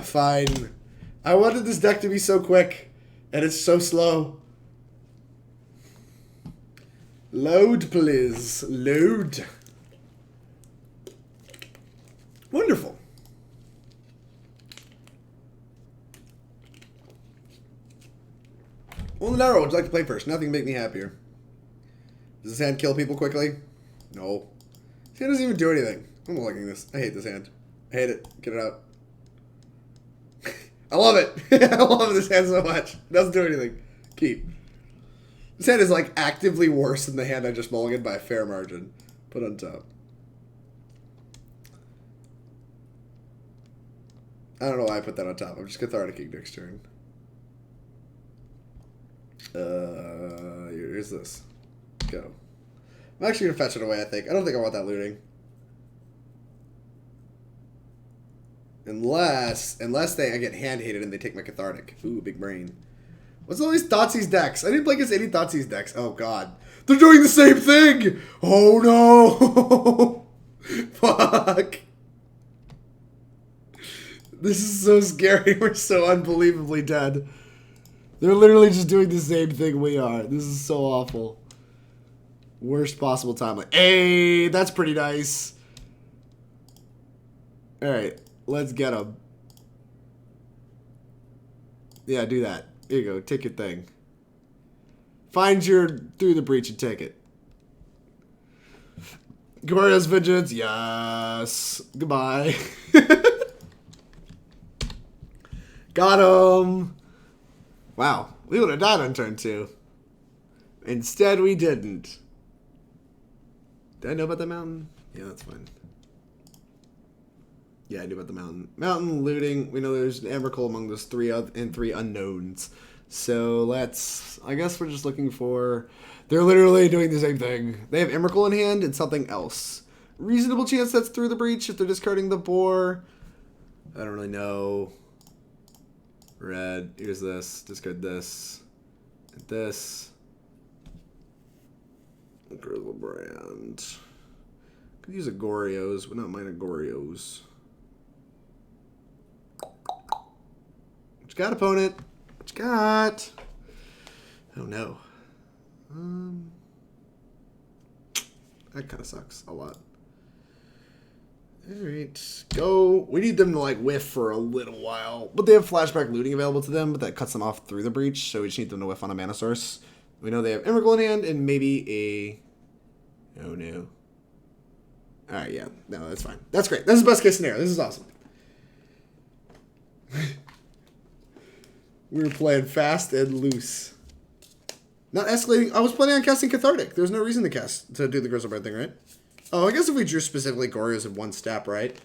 Fine. I wanted this deck to be so quick, and it's so slow. Load, please. Load. Wonderful. Well, Naro, would you like to play first? Nothing can make me happier. Does this hand kill people quickly? No. This hand doesn't even do anything. I'm not liking this. I hate this hand. I hate it. Get it out. I love it. I love this hand so much. It doesn't do anything. Keep. This hand is like actively worse than the hand I just mulliganed by a fair margin. Put on top. I don't know why I put that on top. I'm just Cathartic next turn. Here's this. Go. I'm actually gonna fetch it away, I think. I don't think I want that looting. Unless I get hand-hated and they take my Cathartic. Ooh, big brain. What's all these Thoughtseize decks? I didn't play against any Thoughtseize decks. Oh, God. They're doing the same thing! Oh, no! Fuck. This is so scary. We're so unbelievably dead. They're literally just doing the same thing we are. This is so awful. Worst possible timeline. Hey, that's pretty nice. Alright, let's get them. Yeah, do that. Here you go. Take your thing. Find your through the breach and take it. Goryo's Vengeance. Yes. Goodbye. Got him. Wow. We would have died on turn 2. Instead, we didn't. Did I know about the mountain? Yeah, that's fine. Yeah, I knew about the mountain. Mountain looting. We know there's an Emrakul among those 3 unknowns. So let's... I guess we're just looking for... They're literally doing the same thing. They have Emrakul in hand and something else. Reasonable chance that's through the breach if they're discarding the boar. I don't really know. Red. Here's this. Discard this. And this. Griselbrand. Could use a Goryo's, but not mine a Goryo's. What you got, opponent? What you got? Oh no. That kind of sucks a lot. Alright, go. We need them to like whiff for a little while. But they have flashback looting available to them, but that cuts them off through the breach, so we just need them to whiff on a mana source. We know they have Emrakul in hand and maybe a... Oh no. Alright, yeah. No, that's fine. That's great. This is the best case scenario. This is awesome. We were playing fast and loose. Not escalating. I was planning on casting Cathartic. There's no reason to do the Griselbrand thing, right? Oh, I guess if we drew specifically Goryo's in 1 step, right?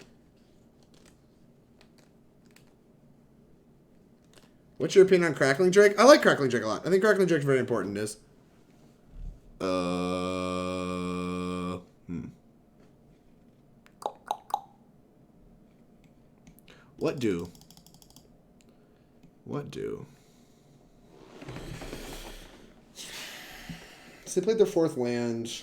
What's your opinion on Crackling Drake? I like Crackling Drake a lot. I think Crackling Drake's very important, is. What do? So they played their 4th land.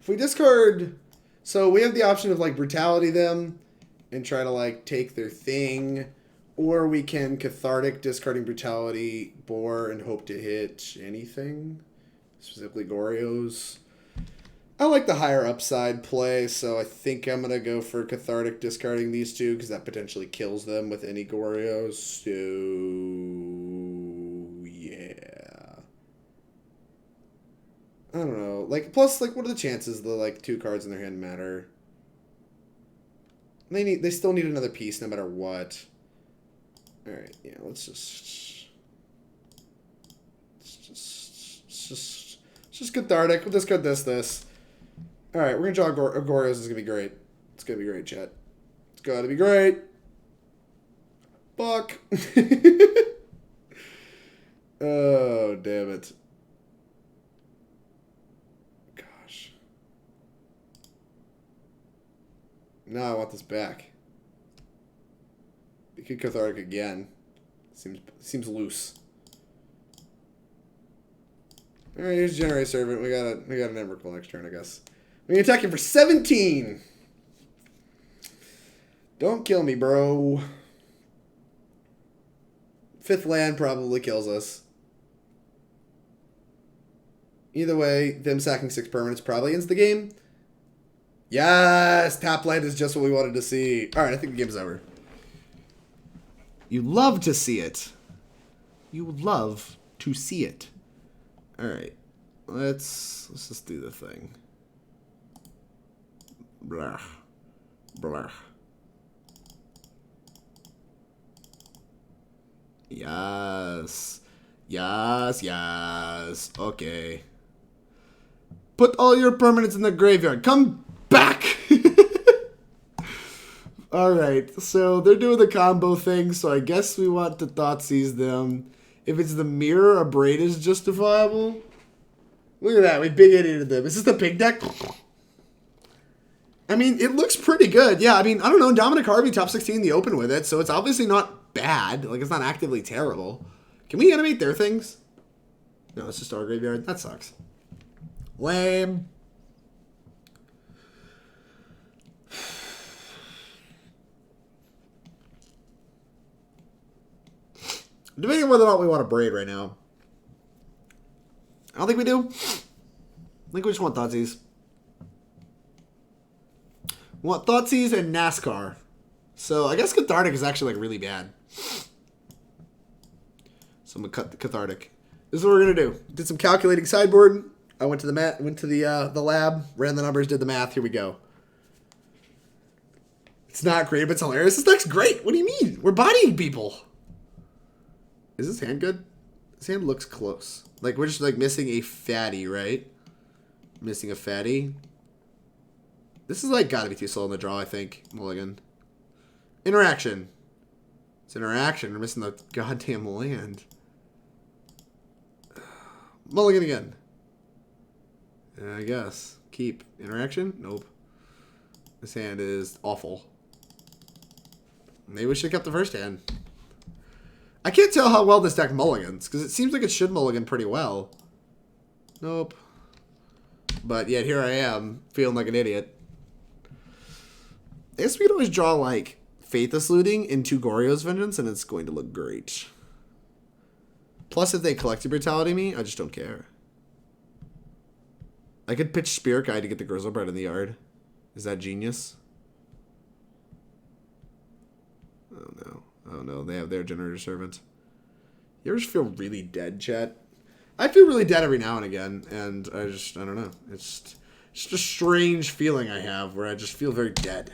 If we discard... So we have the option of, like, Brutality them and try to, like, take their thing. Or we can Cathartic, discarding Brutality, Boar, and hope to hit anything. Specifically Goryo's. I like the higher upside play, so I think I'm going to go for Cathartic discarding these two, because that potentially kills them with any Goryos. So, yeah. I don't know. Like, plus, like, what are the chances the, like, 2 cards in their hand matter? They still need another piece no matter what. Alright, yeah, let's just Cathartic. We'll discard this. Alright, we're gonna draw Goryos. It's gonna be great. It's gonna be great, chat. It's gotta be great. Fuck. Oh, damn it. Gosh. Now I want this back. We could Cathartic again. Seems loose. Alright, here's Generate Servant. We got an Emrakul next turn, I guess. We can attack him for 17! Don't kill me, bro. 5th land probably kills us. Either way, them sacking 6 permanents probably ends the game. Yes! Tap land is just what we wanted to see. Alright, I think the game's over. You love to see it. You love to see it. Alright. Let's just do the thing. Blah. Blah. Yes. Yes. Okay. Put all your permanents in the graveyard. Come back! Alright, so they're doing the combo thing, so I guess we want to Thoughtseize them. If it's the mirror, Abrade is justifiable. Look at that, we big idioted them. Is this the pig deck? I mean, it looks pretty good. Yeah, I mean, I don't know, Dominic Harvey top 16 in the open with it, so it's obviously not bad. Like, it's not actively terrible. Can we animate their things? No, it's just our graveyard. That sucks. Lame. Debating whether or not we want a Braid right now. I don't think we do. I think we just want Thoughtseize. We want Thoughtseize and NASCAR. So I guess Cathartic is actually like really bad. So I'm gonna cut the Cathartic. This is what we're gonna do. Did some calculating sideboard. I went to the lab, ran the numbers, did the math. Here we go. It's not great, but it's hilarious. This deck's great. What do you mean? We're bodying people. Is this hand good? This hand looks close. Like, we're just, like, missing a fatty, right? Missing a fatty. This is, like, gotta be too slow in the draw, I think. Mulligan. Interaction. It's interaction. We're missing the goddamn land. Mulligan again. I guess. Keep. Interaction? Nope. This hand is awful. Maybe we should have kept the first hand. I can't tell how well this deck mulligans, because it seems like it should mulligan pretty well. Nope. But yet here I am, feeling like an idiot. I guess we could always draw, like, Faithless Looting into Goryo's Vengeance, and it's going to look great. Plus, if they Collective Brutality me, I just don't care. I could pitch Spirit Guide to get the Griselbrand in the yard. Is that genius? Oh, no. Oh no, they have their Generator Servant. You ever just feel really dead, chat? I feel really dead every now and again, and I don't know. It's just a strange feeling I have where I just feel very dead.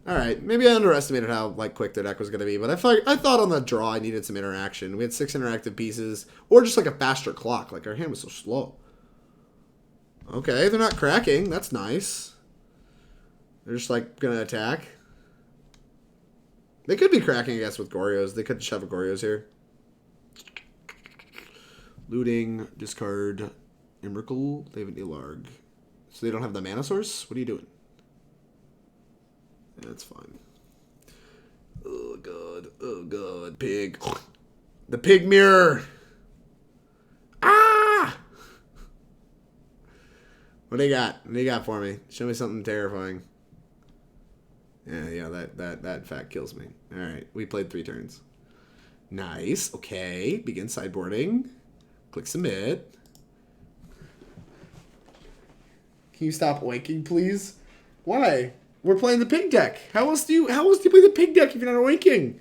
Alright, maybe I underestimated how like quick their deck was going to be, but I thought on the draw I needed some interaction. We had 6 interactive pieces, or just like a faster clock. Like, our hand was so slow. Okay, they're not cracking. That's nice. They're just like going to attack. They could be cracking, I guess, with Goryos. They could shove a Goryos here. Looting, discard, Emrakul. They have an Ilharg. So they don't have the mana source? What are you doing? That's fine. Oh, God. Oh, God. Pig. The pig mirror. Ah! What do you got? What do you got for me? Show me something terrifying. Yeah, that in fact kills me. Alright, we played 3 turns. Nice. Okay, begin sideboarding. Click submit. Can you stop oinking, please? Why? We're playing the pig deck. How else do you play the pig deck if you're not oinking?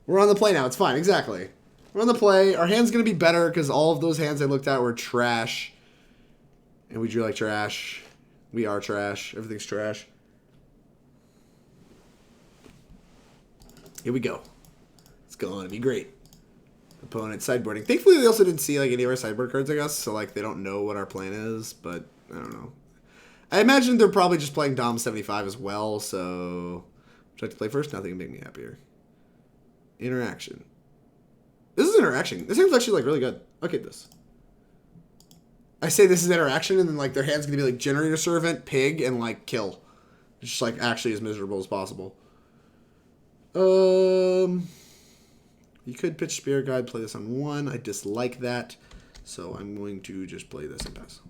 We're on the play now. It's fine. Exactly. We're on the play. Our hand's going to be better because all of those hands I looked at were trash. And we drew like trash. We are trash. Everything's trash. Here we go. It's going to be great. Opponent sideboarding. Thankfully, they also didn't see like any of our sideboard cards, I guess. So like they don't know what our plan is. But I don't know. I imagine they're probably just playing Dom 75 as well. So would you like to play first? Nothing can make me happier. Interaction. This is interaction. This hand's actually like really good. Look at this. I say this is interaction, and then like their hand's gonna be like Generator Servant, Pig, and like Kill. It's just like actually as miserable as possible. You could pitch Spirit Guide, play this on 1. I dislike that, so I'm going to just play this and pass.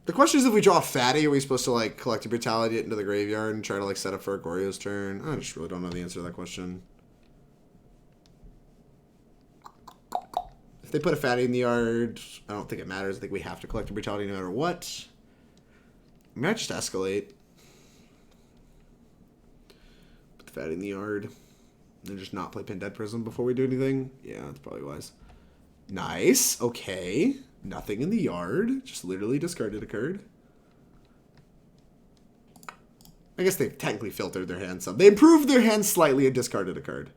The question is, if we draw a fatty, are we supposed to like Collective Brutality it into the graveyard and try to like set up for a Goryo's turn? I just really don't know the answer to that question. If they put a fatty in the yard, I don't think it matters. I think we have to Collective Brutality no matter what. I might just escalate. Put the fatty in the yard. And just not play Pentad Prism before we do anything. Yeah, that's probably wise. Nice. Okay. Nothing in the yard. Just literally discarded a card. I guess they've technically filtered their hand some. They improved their hand slightly and discarded a card.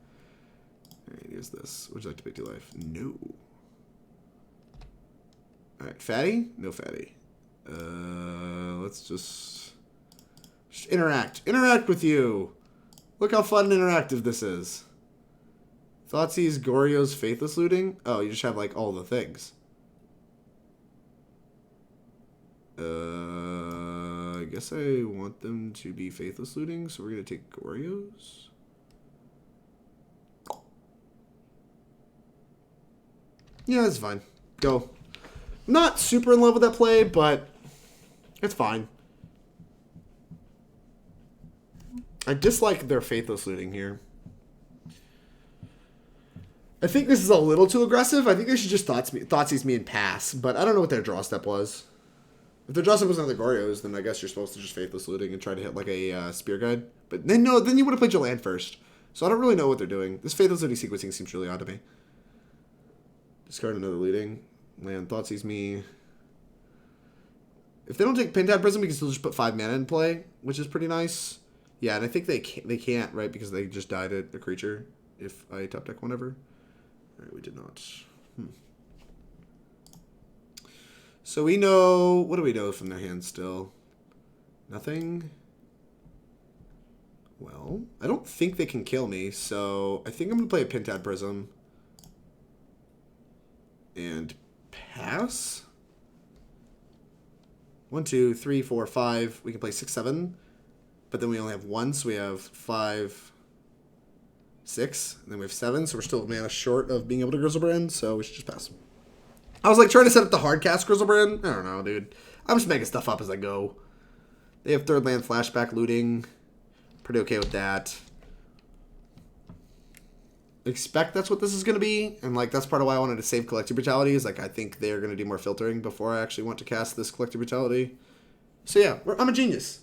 Alright, here's this. Would you like to pick your life? No. Alright, fatty? No fatty. Let's just interact. Interact with you. Look how fun and interactive this is. Thoughtseize, Goryo's Faithless Looting. Oh, you just have like all the things. I guess I want them to be Faithless Looting, so we're going to take Goryo's. Yeah, that's fine. Go. I'm not super in love with that play, but it's fine. I dislike their Faithless Looting here. I think this is a little too aggressive. I think they should just Thoughtseize me and pass, but I don't know what their draw step was. If their draw step was another Goryos, then I guess you're supposed to just Faithless Looting and try to hit like a Spear Guide. But then no, then you would have played your land first. So I don't really know what they're doing. This Faithless Looting sequencing seems really odd to me. Discard another Looting. Land Thoughtseize me. If they don't take Pentad Prism, we can still just put 5 mana in play, which is pretty nice. Yeah, and I think they can't, right? Because they just died at a creature if I top deck whenever. Alright, we did not. So we know... What do we know from their hand still? Nothing? Well, I don't think they can kill me, so I think I'm going to play a Pentad Prism. And pass? 1, 2, 3, 4, 5. We can play 6, 7. But then we only have 1, so we have 5, 6. And then we have 7, so we're still mana short of being able to Griselbrand, so we should just pass. I was like trying to set up the hard cast Griselbrand. I don't know, dude. I'm just making stuff up as I go. They have third land flashback looting. Pretty okay with that. Expect that's what this is going to be. And like that's part of why I wanted to save Collective Brutality. Is like I think they're going to do more filtering before I actually want to cast this Collective Brutality. So yeah, I'm a genius.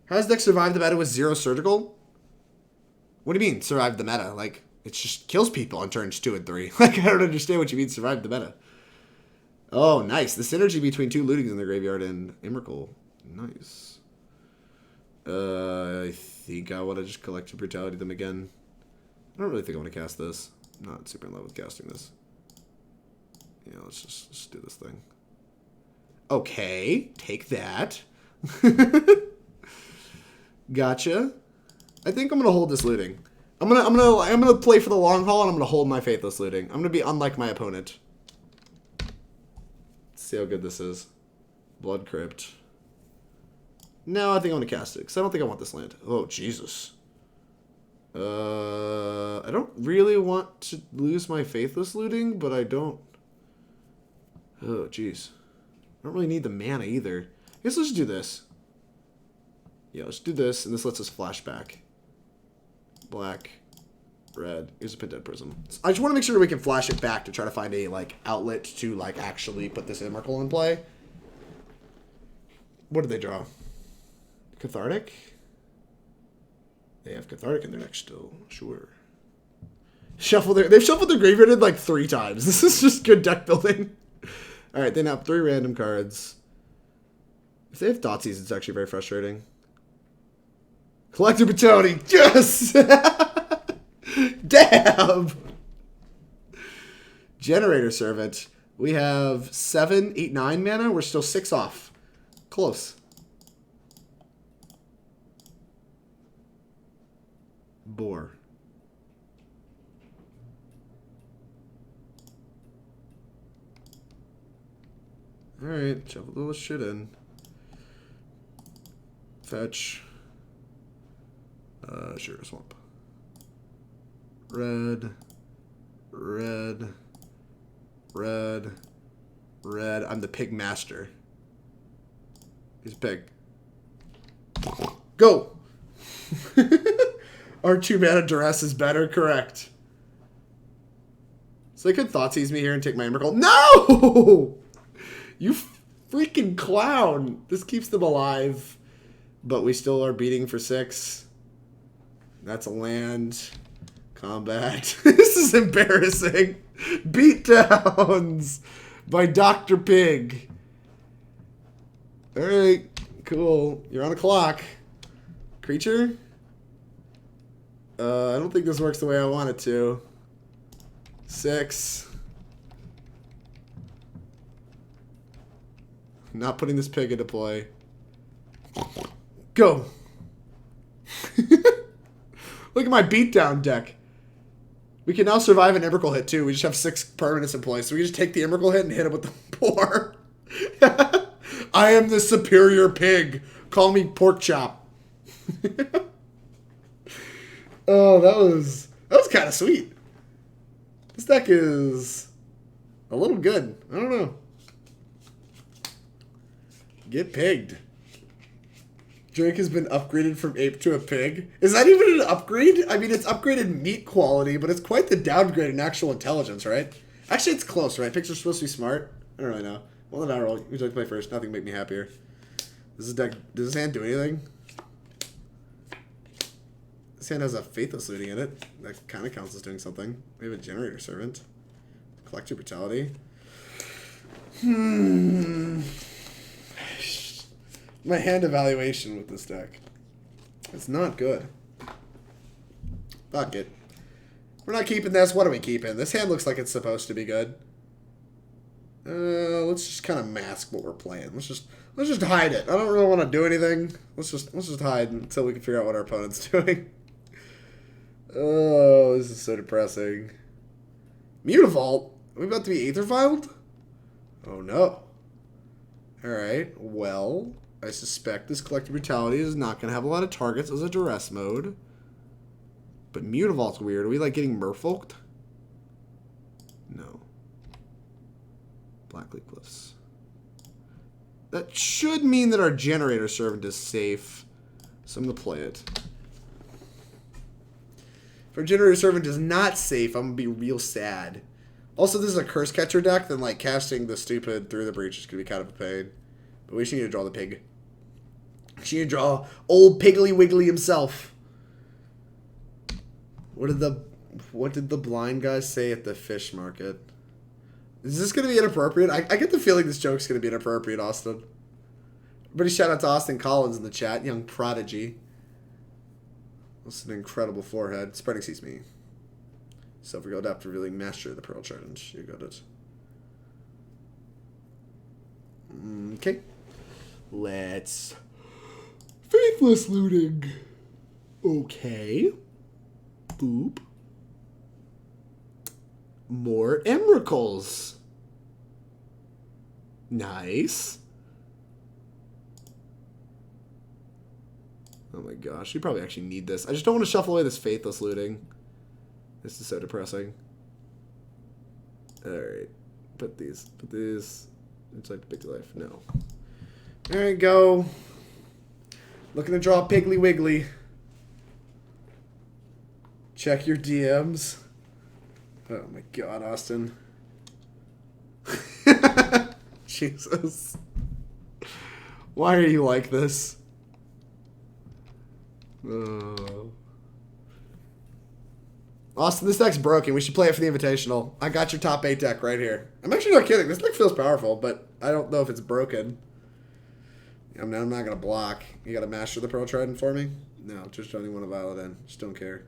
How does deck survive the meta with 0 surgical? What do you mean, survive the meta? Like, it just kills people on turns 2 and 3. Like, I don't understand what you mean, survive the meta. Oh, nice. The synergy between 2 lootings in the graveyard and Emrakul. Nice. I think I want to just Collective Brutality them again. I don't really think I want to cast this. I'm not super in love with casting this. Yeah, let's just do this thing. Okay, take that. Gotcha. I think I'm gonna hold this looting. I'm gonna play for the long haul, and I'm gonna hold my Faithless Looting. I'm gonna be unlike my opponent. Let's see how good this is. Blood Crypt. No, I think I'm gonna cast it because I don't think I want this land. Oh Jesus. I don't really want to lose my Faithless Looting, but I don't. Oh jeez. I don't really need the mana either. I guess let's just do this. Yeah, let's do this, and this lets us flashback. Black. Red. Here's a Pentad Prism. I just want to make sure we can flash it back to try to find a, like, outlet to, like, actually put this Emrakul in play. What did they draw? Cathartic? They have Cathartic in their deck still. Sure. They've shuffled their graveyard in, like, 3 times. This is just good deck building. Alright, they now have 3 random cards. If they have Thoughtseize, it's actually very frustrating. Collective Brutality! Yes! Damn! Generator Servant. We have 7, 8, 9 mana. We're still 6 off. Close. Boar. Alright, shuffle a little shit in. Fetch. Sure, swamp. Red. Red. Red. Red. I'm the pig master. He's a pig. Go! Our 2 mana duress is better, correct. So they could Thoughtseize me here and take my Emrakul. No! You freaking clown! This keeps them alive. But we still are beating for 6. That's a land. Combat. This is embarrassing. Beatdowns by Dr. Pig. Alright, cool. You're on a clock. Creature? I don't think this works the way I want it to. 6. Not putting this pig into play. Go! Look at my beatdown deck. We can now survive an Emrakul hit too. We just have 6 permanents in play, so we just take the Emrakul hit and hit him with the boar. I am the superior pig. Call me pork chop. Oh, that was kind of sweet. This deck is a little good. I don't know. Get pigged. Drake has been upgraded from ape to a pig. Is that even an upgrade? I mean, it's upgraded meat quality, but it's quite the downgrade in actual intelligence, right? Actually, it's close, right? Pigs are supposed to be smart. I don't really know. Well, then I roll. Would you like to play first? Nothing make me happier. Does this hand do anything? This hand has a Faithless Looting in it. That kind of counts as doing something. We have a Generator Servant. Collective Brutality. My hand evaluation with this deck. It's not good. Fuck it. We're not keeping this. What are we keeping? This hand looks like it's supposed to be good. Let's just kind of mask what we're playing. Let's just hide it. I don't really want to do anything. Let's just hide until we can figure out what our opponent's doing. Oh, this is so depressing. Mutavault? Are we about to be Aetherfiled? Oh no. Alright, well, I suspect this Collective Brutality is not going to have a lot of targets as a duress mode. But Mutavault's weird. Are we like getting merfolked? No. Blackcleave Cliffs. That should mean that our Generator Servant is safe. So I'm going to play it. If our Generator Servant is not safe, I'm going to be real sad. Also, this is a Curse Catcher deck, then like casting the stupid Through the Breach is going to be kind of a pain. But we just need to draw the pig. We just need to draw old Piggly Wiggly himself. What did the blind guy say at the fish market? Is this going to be inappropriate? I get the feeling this joke's going to be inappropriate, Austin. Everybody shout out to Austin Collins in the chat, young prodigy. That's an incredible forehead. Spreading sees me. Silver Gold after revealing Master of the Pearl Trident. You got it. Okay. Let's... Faithless Looting. Okay. Boop. More Emrakuls. Nice. Oh my gosh, you probably actually need this. I just don't want to shuffle away this Faithless Looting. This is so depressing. Alright. Put these inside the Big Life. No. There you go. Looking to draw Piggly Wiggly. Check your DMs. Oh my god, Austin. Jesus. Why are you like this? Austin, this deck's broken. We should play it for the Invitational. I got your top 8 deck right here. I'm actually not kidding. This deck feels powerful, but I don't know if it's broken. I'm not going to block. You got to master the Pearl Trident for me? No, just only want to Violet in. Just don't care.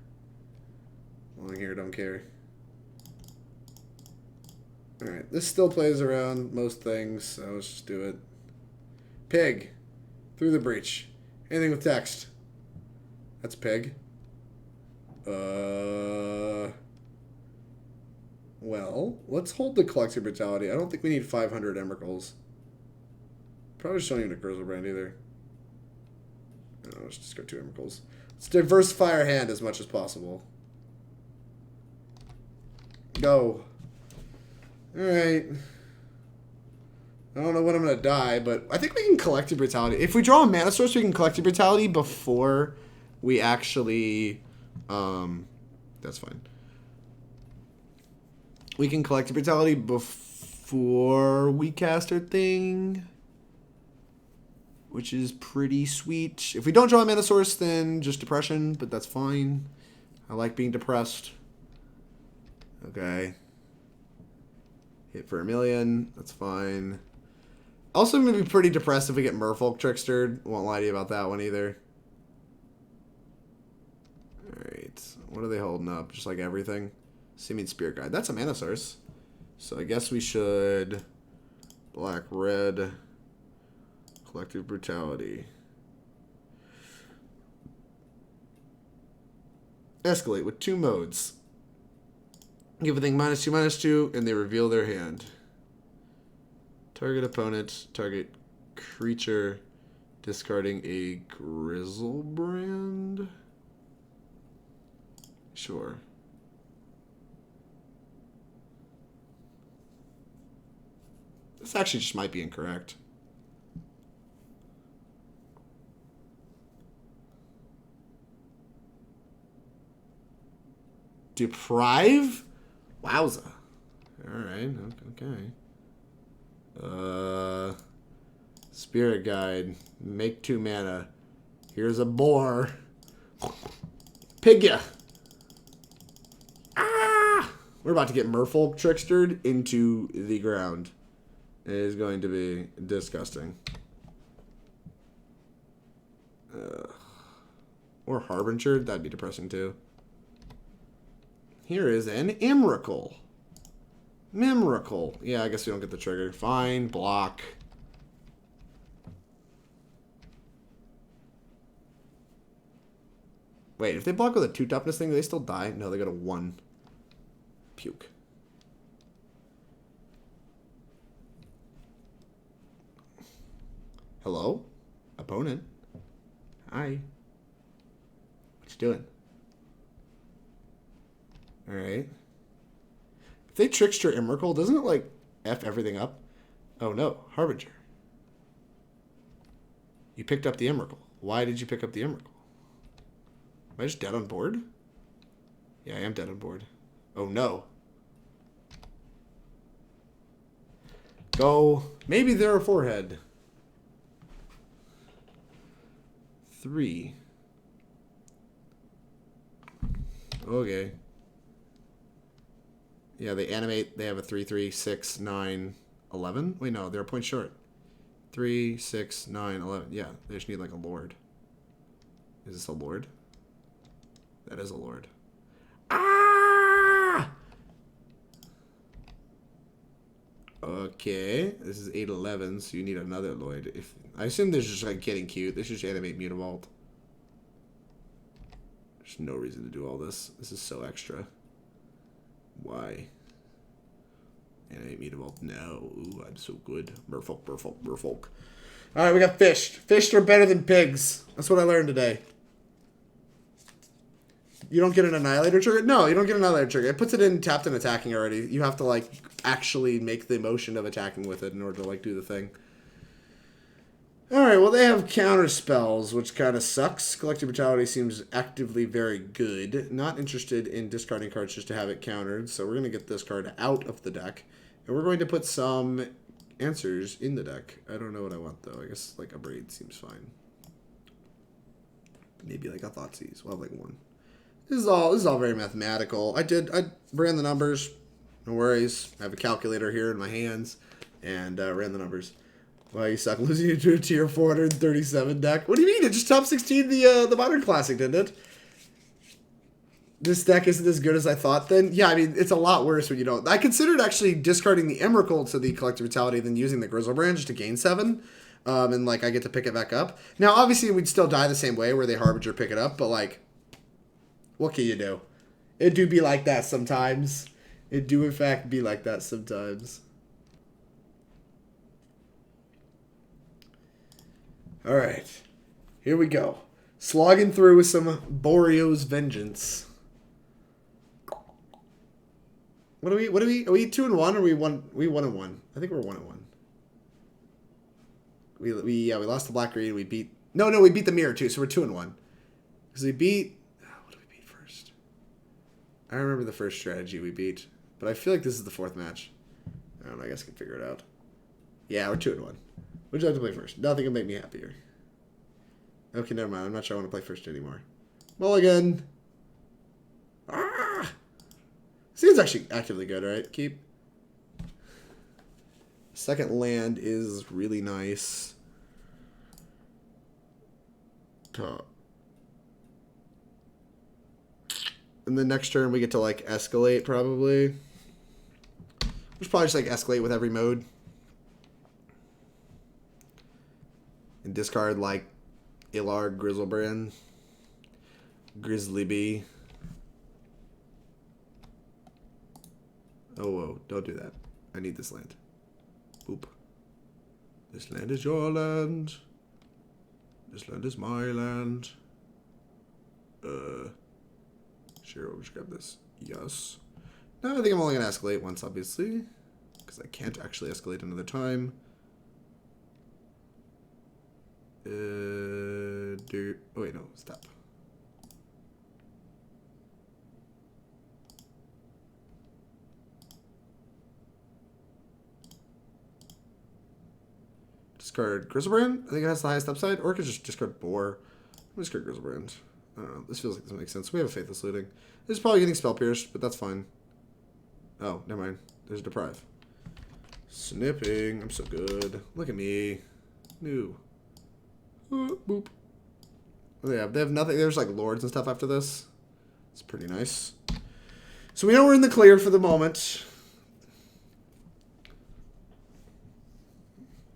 Long here, don't care. Alright, this still plays around most things, so let's just do it. Pig. Through the Breach. Anything with text. That's Pig. Well, let's hold the Collective Brutality. I don't think we need 500 Emrakuls. Probably just don't need a Griselbrand either. No, let's just go 2 Emrakuls. Let's diversify our hand as much as possible. Go. Alright. I don't know when I'm going to die, but I think we can Collective Brutality. If we draw a mana source, we can Collective Brutality before we actually... that's fine. We can Collective Brutality before we cast our thing, which is pretty sweet. If we don't draw a mana source, then just Depression, but that's fine. I like being depressed. Okay. Hit for 1,000,000. That's fine. Also, I'm going to be pretty depressed if we get Merfolk Trickstered. Won't lie to you about that one either. Alright. What are they holding up? Just like everything? Simian Spirit Guide. That's a mana source. So I guess we should... Black, red... Collective Brutality. Escalate with 2 modes. Give a thing -2/-2, and they reveal their hand. Target opponent, target creature, discarding a Griselbrand? Sure. This actually just might be incorrect. Deprive? Wowza. Alright, okay. Spirit Guide. Make 2 mana. Here's a boar. Pig ya. Ah! We're about to get Merfolk Trickstered into the ground. It is going to be disgusting. Or Harbinger. That'd be depressing too. Here is an Emrakul. Memrakul. Yeah, I guess we don't get the trigger. Fine. Block. Wait, if they block with a 2 toughness thing, do they still die? No, they got a 1. Puke. Hello? Opponent? Hi. What you doing? Alright. If they trickster Emrakul, doesn't it, like, F everything up? Oh, no. Harbinger. You picked up the Emrakul. Why did you pick up the Emrakul? Am I just dead on board? Yeah, I am dead on board. Oh, no. Go. Maybe they're a forehead. 3. Okay. Yeah, they animate. They have a 3, 3, 6, 9, 11. Wait, no, they're a point short. 3, 6, 9, 11. Yeah, they just need like a lord. Is this a lord? That is a lord. Ah! Okay, this is 8, 11, so you need another lord. If I assume they're just like getting cute. They should just animate Mutavault. There's no reason to do all this. This is so extra. Why? Animate Mutavault. No. Ooh, I'm so good. Merfolk, Merfolk, Merfolk. Alright, we got fished. Fished are better than pigs. That's what I learned today. You don't get an Annihilator trigger? No, you don't get an Annihilator trigger. It puts it in tapped and attacking already. You have to, like, actually make the motion of attacking with it in order to, like, do the thing. Alright, well, they have counter spells, which kind of sucks. Collective Brutality seems actively very good. Not interested in discarding cards just to have it countered, so we're going to get this card out of the deck. And we're going to put some answers in the deck. I don't know what I want, though. I guess, like, Abrade seems fine. Maybe, like, a Thoughtseize. We'll have, like, one. This is all very mathematical. I ran the numbers. No worries. I have a calculator here in my hands. And ran the numbers. Wow, you suck losing to a tier 437 deck. What do you mean? It just top 16 the Modern Classic, didn't it? This deck isn't as good as I thought then? Yeah, I mean, it's a lot worse when you don't. I considered actually discarding the Emrakul to the Collective Brutality than using the Griselbrand just to gain 7. And, like, I get to pick it back up. Now, obviously, we'd still die the same way where they Harbinger pick it up, but, like, what can you do? It do be like that sometimes. It do, in fact, be like that sometimes. Alright, here we go. Slogging through with some Boaryo's Vengeance. What are we? Are we 2-1 or are we 1-1? I think we're 1-1. We lost the Black Green. We beat we beat the Mirror too, so we're 2-1. Because we beat what did we beat first? I remember the first strategy we beat, but I feel like this is the 4th match. I don't know, I guess I can figure it out. Yeah, we're 2-1. Would you like to play first? Nothing will make me happier. Okay, never mind. I'm not sure I want to play first anymore. Mulligan! Ah! Seems actually actively good, right? Keep. Second land is really nice. And the next turn we get to, like, escalate, probably. We should probably just, like, escalate with every mode. And discard, like, Ilharg, Griselbrand, Grizzly Bee. Oh, whoa, don't do that. I need this land. Boop. This land is your land. This land is my land. Sure, we'll just grab this. Yes. No, I think I'm only going to escalate once, obviously. Because I can't actually escalate another time. Oh wait, no, stop. Discard Griselbrand. I think it has the highest upside. Or I could just discard Boar. I'm discard Griselbrand. I don't know. This feels like this makes sense. We have a Faithless Looting. This is probably getting Spell Pierced, but that's fine. Oh, never mind. There's Deprive. Snipping. I'm so good. Look at me. New. Boop. Oh, yeah, they have nothing. There's like lords and stuff after this. It's pretty nice. So we know we're in the clear for the moment.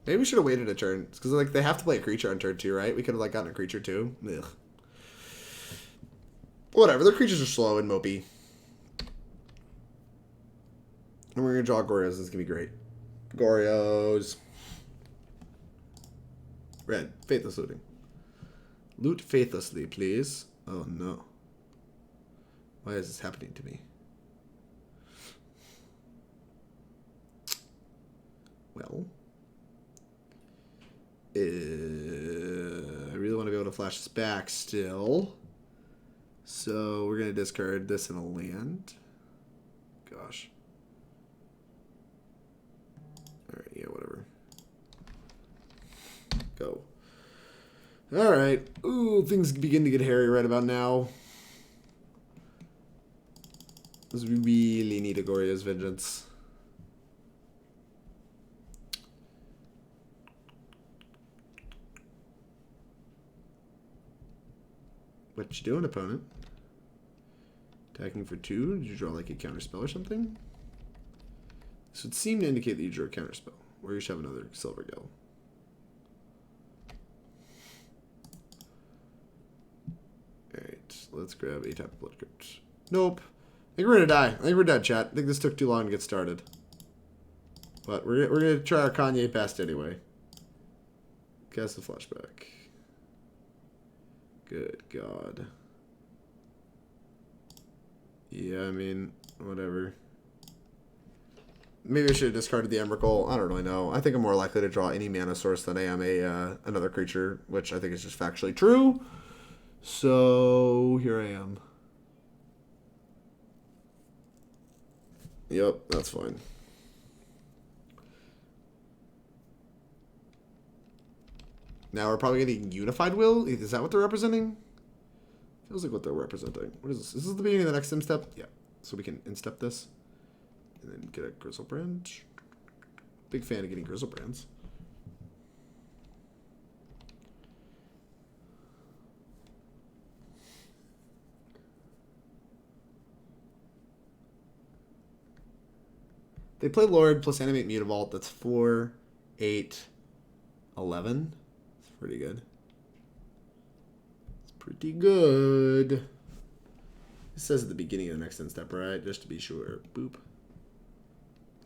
Maybe we should have waited a turn. Because like they have to play a creature on turn 2, right? We could have like gotten a creature too. Ugh. Whatever. Their creatures are slow and mopey. And we're gonna draw Goryos. It's gonna be great. Goryos. Red. Faithless Looting. Loot faithlessly, please. Oh, no. Why is this happening to me? Well. I really want to be able to flash this back still. So we're going to discard this in a land. Gosh. Alright, yeah, whatever. Go. Alright. Ooh, things begin to get hairy right about now. Because we really need a Goryo's Vengeance. What you doing, opponent? Attacking for 2? Did you draw like a counterspell or something? This would seem to indicate that you drew a counterspell. Or you should have another Silver Gill. Alright, let's grab a tap Blood Crypt. Nope. I think we're gonna die. I think we're dead, chat. I think this took too long to get started. But we're gonna try our Kanye best anyway. Cast the flashback. Good God. Yeah, I mean, whatever. Maybe I should have discarded the Emrakul. I don't really know. I think I'm more likely to draw any mana source than I am another creature, which I think is just factually true. So here I am. Yep, that's fine. Now we're probably getting Unified Will. Is that what they're representing? Feels like what they're representing. What is this? Is this the beginning of the next sim step? Yeah. So we can instep this. And then get a Griselbrand. Big fan of getting Griselbrands. They play Lord plus Animate Mutavault. That's 4, 8, 11. It's pretty good. It's pretty good. It says at the beginning of the next end step, right? Just to be sure. Boop.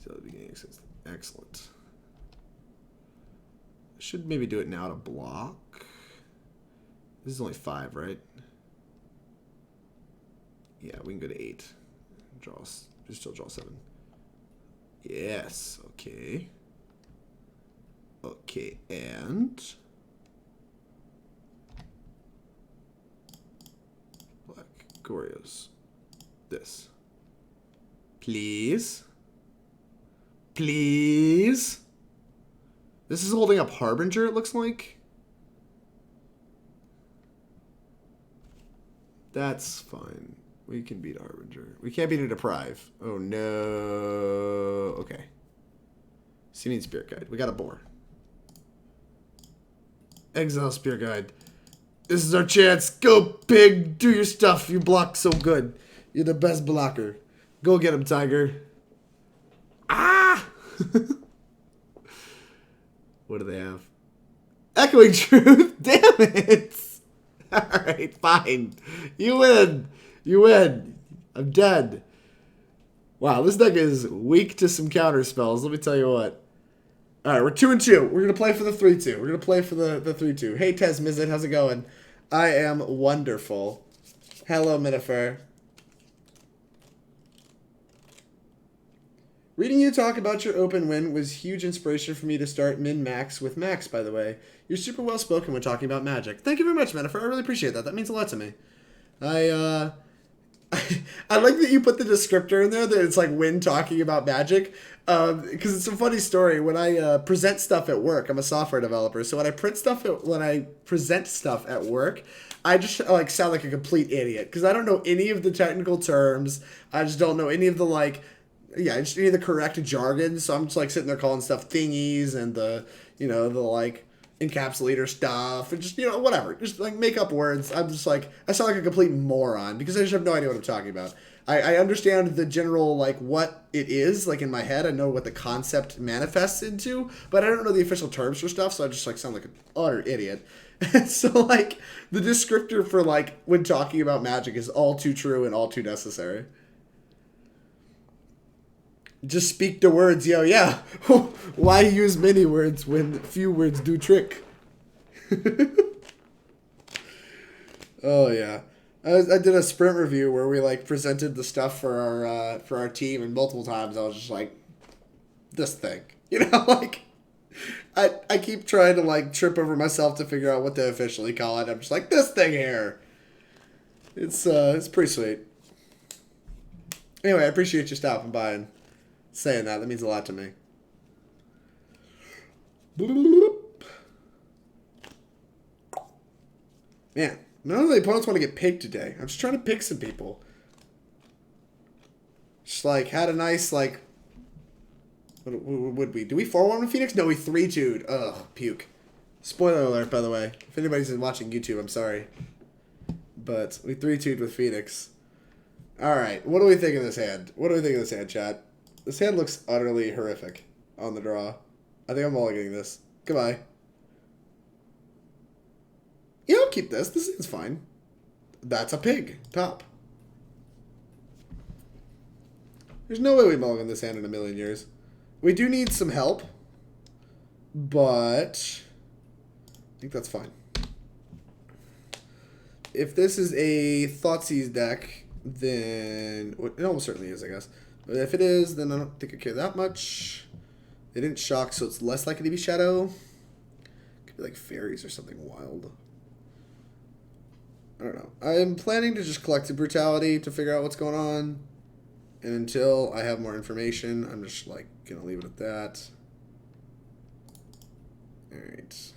So at the beginning of the next. Excellent. I should maybe do it now to block. This is only 5, right? Yeah, we can go to 8. Just still draw 7. Yes, okay. Okay, and black Goryos. This. Please. Please. This is holding up Harbinger, it looks like. That's fine. We can beat Harbinger. We can't beat a Deprive. Oh, no. Okay. Simian Spirit Guide. We got a Boar. Exile Spirit Guide. This is our chance. Go, pig. Do your stuff. You block so good. You're the best blocker. Go get him, Tiger. Ah! What do they have? Echoing Truth. Damn it. All right, fine. You win. You win. I'm dead. Wow, this deck is weak to some counter spells. Let me tell you what. All right, we're 2-2. We're going to play for the 3-2. We're going to play for the 3-2. Hey, Tez Mizet, how's it going? I am wonderful. Hello, Minifer. Reading you talk about your open win was huge inspiration for me to start min-max with Max, by the way. You're super well-spoken when talking about Magic. Thank you very much, Minifer. I really appreciate that. That means a lot to me. I like that you put the descriptor in there that it's like when talking about Magic, because it's a funny story. When I present stuff at work, I'm a software developer, so when I present stuff at work, I just like sound like a complete idiot because I don't know any of the technical terms. I just don't know any of the just any of the correct jargon. So I'm just like sitting there calling stuff thingies and the like encapsulator stuff and just, whatever. Just like make up words. I'm just like, I sound like a complete moron because I just have no idea what I'm talking about. I understand the general, like, what it is, like, in my head. I know what the concept manifests into, but I don't know the official terms for stuff, so I just, like, sound like an utter idiot. And so, like, the descriptor for, like, when talking about Magic is all too true and all too necessary. Just speak the words, yo, yeah. Why use many words when few words do trick? Oh, yeah. I did a sprint review where we, like, presented the stuff for our team, and multiple times I was just like, this thing. Like, I keep trying to, like, trip over myself to figure out what to officially call it. I'm just like, this thing here. It's pretty sweet. Anyway, I appreciate you stopping by and saying that. That means a lot to me. Man, none of the opponents want to get picked today. I'm just trying to pick some people. Just like had a nice like. What would we? Do we 4-1 with Phoenix? No, we 3-2'd. Ugh, puke. Spoiler alert, by the way. If anybody's watching YouTube, I'm sorry. But we 3-2'd with Phoenix. All right, what do we think of this hand? What do we think of this hand, chat? This hand looks utterly horrific on the draw. I think I'm mulliganing this. Goodbye. Yeah, I'll keep this. This is fine. That's a pig. Top. There's no way we mulligan this hand in a million years. We do need some help, but I think that's fine. If this is a Thoughtseize deck, then it almost certainly is, I guess. But if it is, then I don't think I care that much. They didn't shock, so it's less likely to be Shadow. Could be like fairies or something wild. I don't know. I'm planning to just Collective Brutality to figure out what's going on. And until I have more information, I'm just like going to leave it at that. Alright.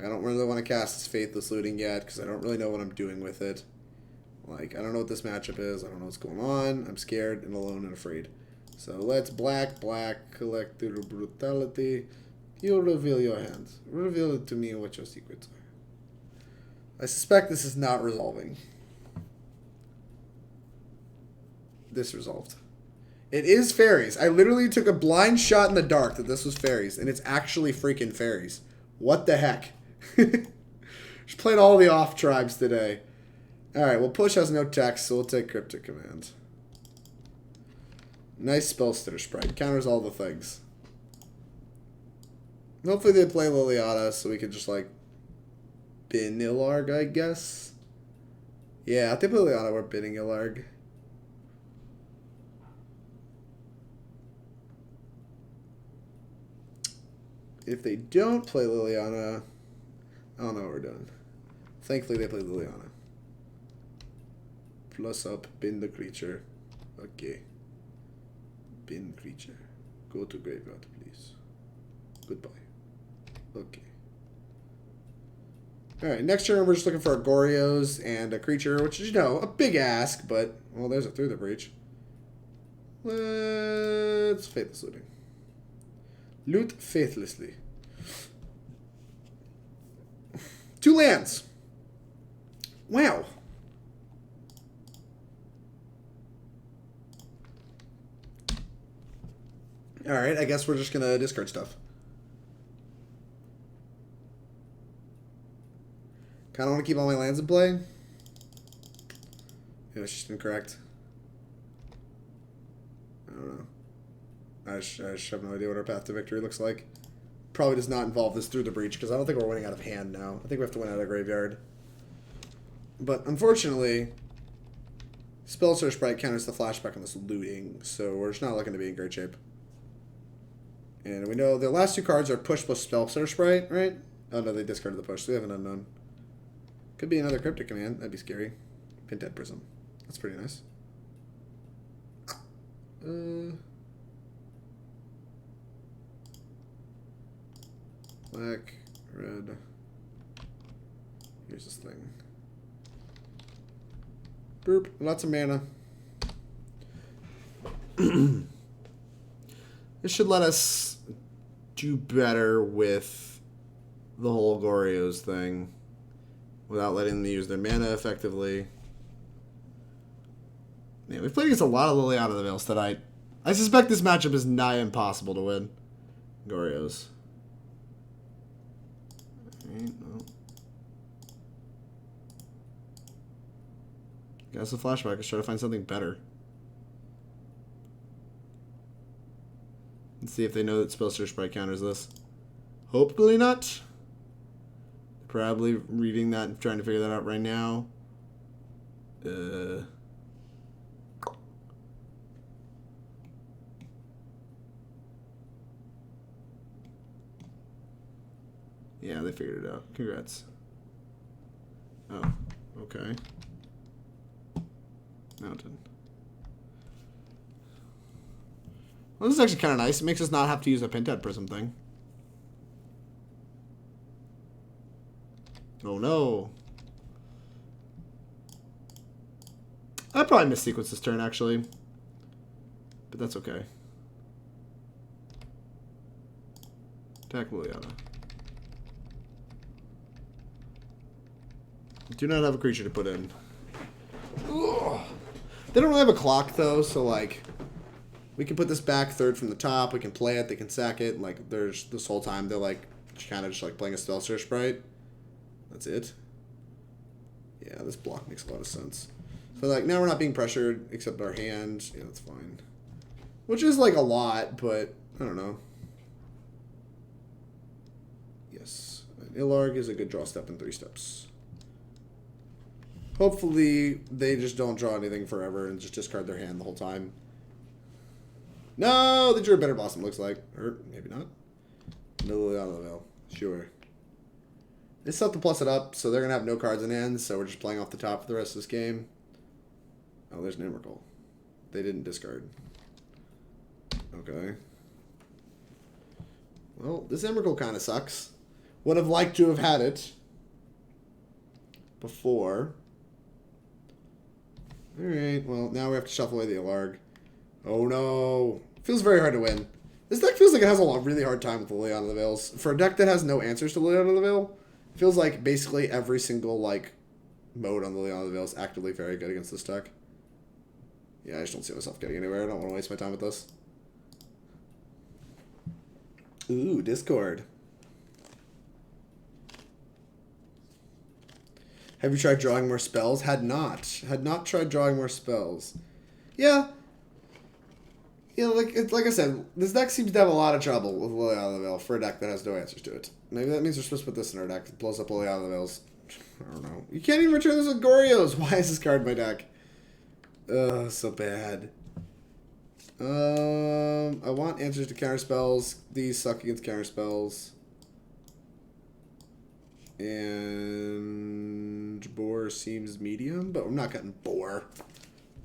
I don't really want to cast this Faithless Looting yet because I don't really know what I'm doing with it. Like, I don't know what this matchup is. I don't know what's going on. I'm scared and alone and afraid. So let's black, Collective Brutality. You reveal your hands. Reveal it to me what your secrets are. I suspect this is not resolving. This resolved. It is fairies. I literally took a blind shot in the dark that this was fairies, and it's actually freaking fairies. What the heck? Just played all the off tribes today. Alright, well, Push has no text, so we'll take Cryptic Command. Nice Spellstutter Sprite. Counters all the things. Hopefully they play Liliana so we can just, like, bin Ilharg, I guess. Yeah, if they play Liliana, we're binning Ilharg. If they don't play Liliana, I don't know what we're doing. Thankfully, they play Liliana. Plus up, bin the creature. Okay. Bin creature. Go to graveyard, please. Goodbye. Okay. Alright, next turn we're just looking for our Goryos and a creature, which is, you know, a big ask, but, well, there's a Through the Breach. Let's Faithless Looting. Loot faithlessly. 2 lands. Wow. Alright, I guess we're just going to discard stuff. Kind of want to keep all my lands in play. Yeah, it's just incorrect. I don't know. I just have no idea what our path to victory looks like. Probably does not involve this Through the Breach, because I don't think we're winning out of hand now. I think we have to win out of graveyard. But unfortunately, Spellstutter Sprite counters the flashback on this looting, so we're just not looking to be in great shape. And we know the last 2 cards are Push plus Spellstutter Sprite, right? Oh no, they discarded the Push, so we have an Unknown. Could be another Cryptic Command. That'd be scary. Pentad Prism. That's pretty nice. Black, red. Here's this thing. Boop. Lots of mana. This should let us do better with the whole Goryos thing without letting them use their mana effectively. Yeah, we've played against a lot of Liliana of the Veils tonight. I suspect this matchup is nigh impossible to win. Goryos. No. Guess the flashback. Let's try to find something better. Let's see if they know that Spellstutter Sprite counters this. Hopefully not. Probably reading that and trying to figure that out right now. Yeah, they figured it out. Congrats. Oh, okay. Mountain. Well, this is actually kind of nice. It makes us not have to use a Pentad Prism thing. Oh no. I probably missequenced this turn, actually. But that's okay. Attack Liliana. Do not have a creature to put in. Ugh. They don't really have a clock, though, so, like, we can put this back third from the top. We can play it. They can sack it. Like, there's this whole time they're, like, kind of just, like, playing a Spellstutter Sprite. That's it. Yeah, this block makes a lot of sense. So, like, now we're not being pressured, except our hand. Yeah, that's fine. Which is, like, a lot, but I don't know. Yes. Ilharg is a good draw step in 3 steps. Hopefully, they just don't draw anything forever and just discard their hand the whole time. No, they drew a Bitter Blossom, looks like. Or maybe not. No Liliana of the Veil. Sure. They still have to plus it up, so they're going to have no cards in hand, so we're just playing off the top for the rest of this game. Oh, there's an Emrakul. They didn't discard. Okay. Well, this Emrakul kind of sucks. Would have liked to have had it before. Alright, well, now we have to shuffle away the Ilharg. Oh no. Feels very hard to win. This deck feels like it has a really hard time with the Liliana of the Veils. For a deck that has no answers to Liliana of the Veil, it feels like basically every single, like, mode on the Liliana of the Veil is actively very good against this deck. Yeah, I just don't see myself getting anywhere. I don't want to waste my time with this. Ooh, Discord. Have you tried drawing more spells? Had not. Had not tried drawing more spells. Yeah. Yeah, like I said, this deck seems to have a lot of trouble with Liliana of the Veil for a deck that has no answers to it. Maybe that means we're supposed to put this in our deck. It blows up Liliana of the Veils. I don't know. You can't even return this with Goryos. Why is this card in my deck? Ugh, so bad. I want answers to counter spells. These suck against counter spells. And Boar seems medium, but I'm not cutting Boar.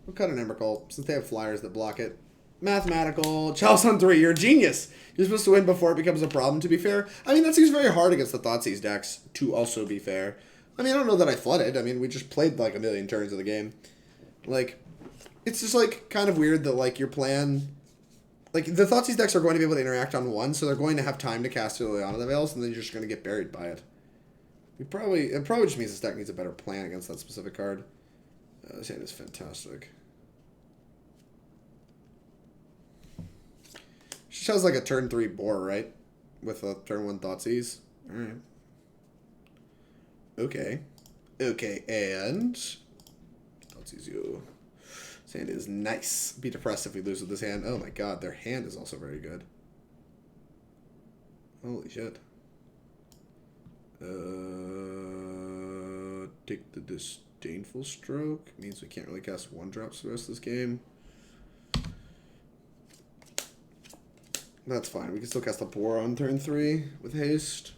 We'll cut an Emrakul, since they have flyers that block it. Mathematical. Chalice on 3. You're a genius. You're supposed to win before it becomes a problem, to be fair. I mean, that seems very hard against the Thoughtseize decks, to also be fair. I mean, I don't know that I flooded. I mean, we just played like a million turns of the game. Like, it's just like kind of weird that like your plan... Like, the Thoughtseize decks are going to be able to interact on one, so they're going to have time to cast Liliana of the Veils, and then you're just going to get buried by it. It probably just means this deck needs a better plan against that specific card. This hand is fantastic. She has like a turn 3 Boar, right? With a turn 1 Thoughtseize. Alright. Okay. Okay, and... Thoughtseize you. This hand is nice. Be depressed if we lose with this hand. Oh my god, their hand is also very good. Holy shit. Take the Disdainful Stroke. Means we can't really cast 1-drops for the rest of this game. That's fine. We can still cast a Boar on turn 3 with haste.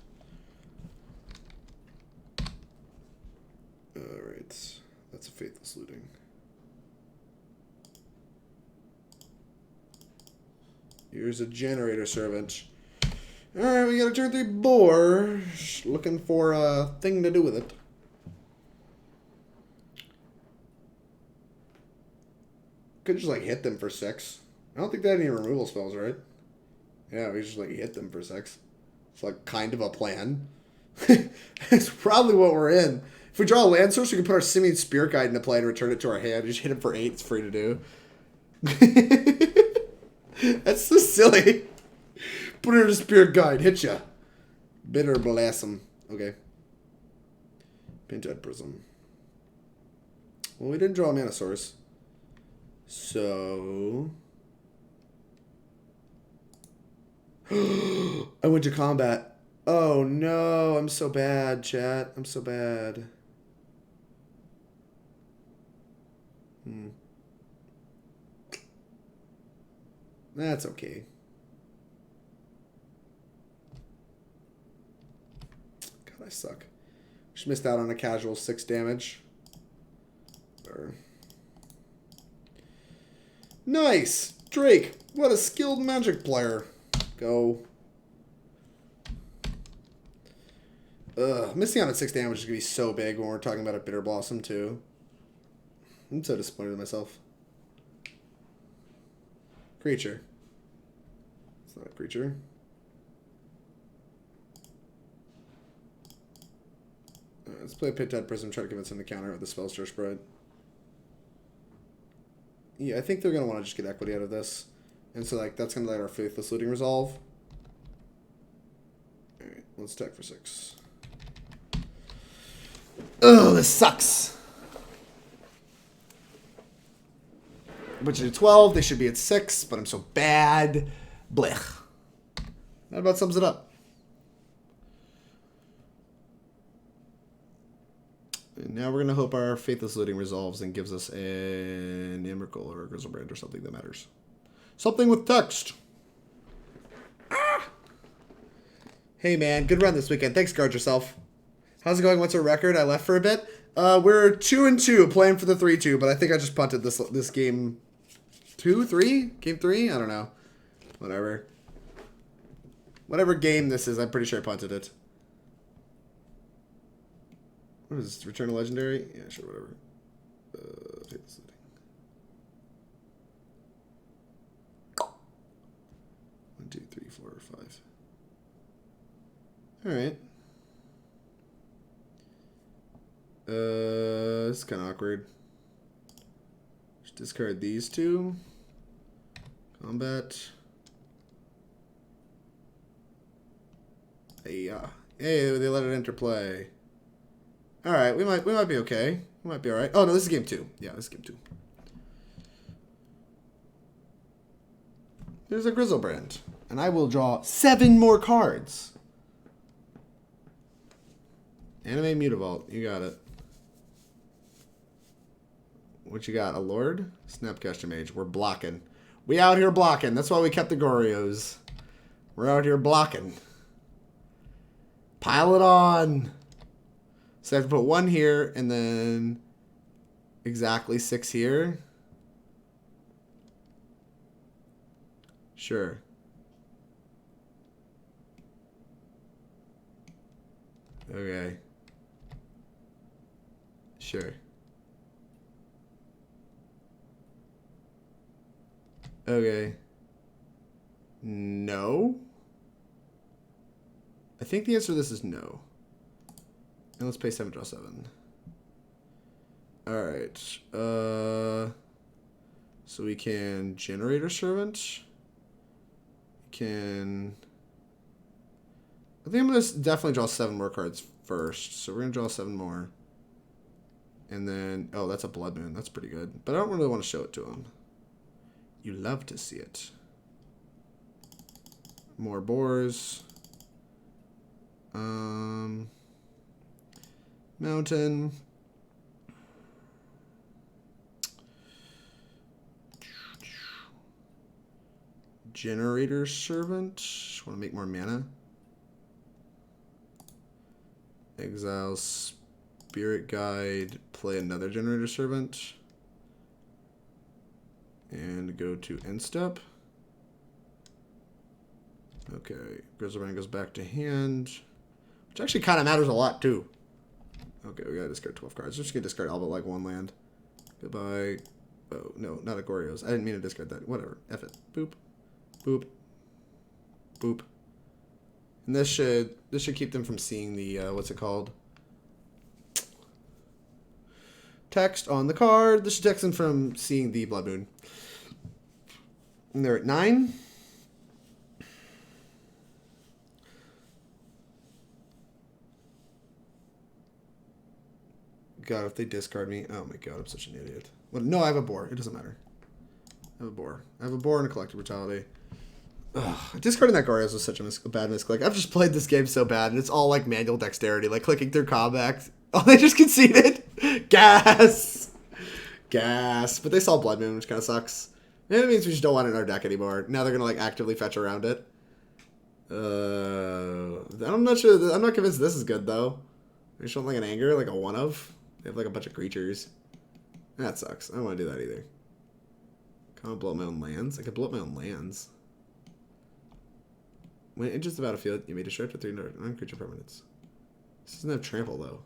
Alright. That's a Faithless Looting. Here's a Generator Servant. Alright, we got a turn 3 Boar. Looking for a thing to do with it. Could just like hit them for 6. I don't think they had any removal spells, right? Yeah, we just like hit them for 6. It's like kind of a plan. It's probably what we're in. If we draw a land source, we can put our Simian Spirit Guide into play and return it to our hand. Just hit him for 8. It's free to do. That's so silly. Put it in a Spirit Guide. Hit ya. Bitter Blossom. Okay. Pentad Prism. Well, we didn't draw a mana source. So... I went to combat. Oh no, I'm so bad, chat. I'm so bad. That's okay. God, I suck. Just missed out on a casual 6 damage. Nice! Drake, what a skilled Magic player. Go. Missing out on 6 damage is going to be so big when we're talking about a Bitter Blossom, too. I'm so disappointed in myself. Creature. It's not a creature. Let's play a Pentad Prism, try to convince him to counter with the Spellstar Sprite. Yeah, I think they're going to want to just get equity out of this. And so, like, that's going to let our Faithless Looting resolve. Alright, let's attack for 6. Ugh, this sucks. Which is 12. They should be at 6, but I'm so bad. Blech. That about sums it up. And now we're going to hope our Faithless Looting resolves and gives us an Emrakul or a Griselbrand or something that matters. Something with text. Ah! Hey, man. Good run this weekend. Thanks, Guard Yourself. How's it going? What's our record? I left for a bit. We're 2-2, playing for the 3-2, but I think I just punted this game 2-3? Game 3? I don't know. Whatever. Whatever game this is, I'm pretty sure I punted it. What is this? Return a Legendary? Yeah, sure, whatever. Faithless Looting. 1, 2, 3, 4, 5. Alright. This is kind of awkward. Just discard these two. Combat. Hey, hey, they let it enter play. All right, we might be okay. We might be all right. Oh no, this is game 2. Yeah, this is game 2. There's a Griselbrand, and I will draw 7 more cards. Anime Mutavault, you got it. What you got? A Lord? Snapcaster Mage. We're blocking. We out here blocking. That's why we kept the Goryos. We're out here blocking. Pile it on. So I have to put 1 here and then exactly 6 here. Sure. Okay. Sure. Okay. No. I think the answer to this is no. And let's pay 7, draw 7. Alright. So we can Generator Servant. Can... I think I'm going to definitely draw 7 more cards first. So we're going to draw 7 more. And then... Oh, that's a Blood Moon. That's pretty good. But I don't really want to show it to him. You love to see it. More boars. Mountain. Generator Servant. Just want to make more mana. Exile Spirit Guide. Play another Generator Servant. And go to end step. Okay. Griselbrand goes back to hand. Which actually kind of matters a lot, too. Okay, we gotta discard 12 cards. We're just gonna discard all but like 1 land. Goodbye. Oh, no, not a Goryo's. I didn't mean to discard that. Whatever. F it. Boop. Boop. Boop. And this should keep them from seeing the, what's it called? Text on the card. This should text them from seeing the Blood Moon. And they're at 9. God, if they discard me. Oh my god, I'm such an idiot. Well, no, I have a boar. It doesn't matter. I have a boar. I have a boar and a Collective Brutality. Ugh, discarding that Goryo was such a bad misclick. I've just played this game so bad, and it's all like manual dexterity, like clicking through combat. Oh, they just conceded. Gas. Gas. But they saw Blood Moon, which kind of sucks. And it means we just don't want it in our deck anymore. Now they're going to like actively fetch around it. I'm not sure. I'm not convinced this is good, though. They show like an anger, like a one of. They have like a bunch of creatures. That sucks. I don't want to do that either. Can't blow up my own lands. I could blow up my own lands. When it enters the battlefield, you may destroy it for 3 non-creature permanents. This doesn't have trample, though.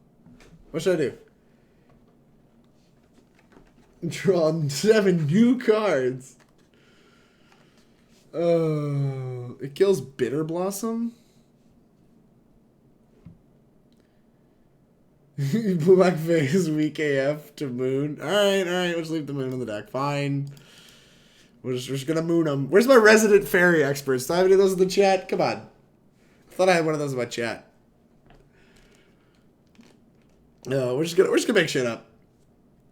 What should I do? Draw 7 new cards. Oh, it kills Bitter Blossom. Black face, weak AF to moon. Alright, we'll just leave the moon on the deck. Fine. We're just gonna moon them. Where's my resident fairy experts? Do I have any of those in the chat? Come on. I thought I had one of those in my chat. No, we're just gonna make shit up.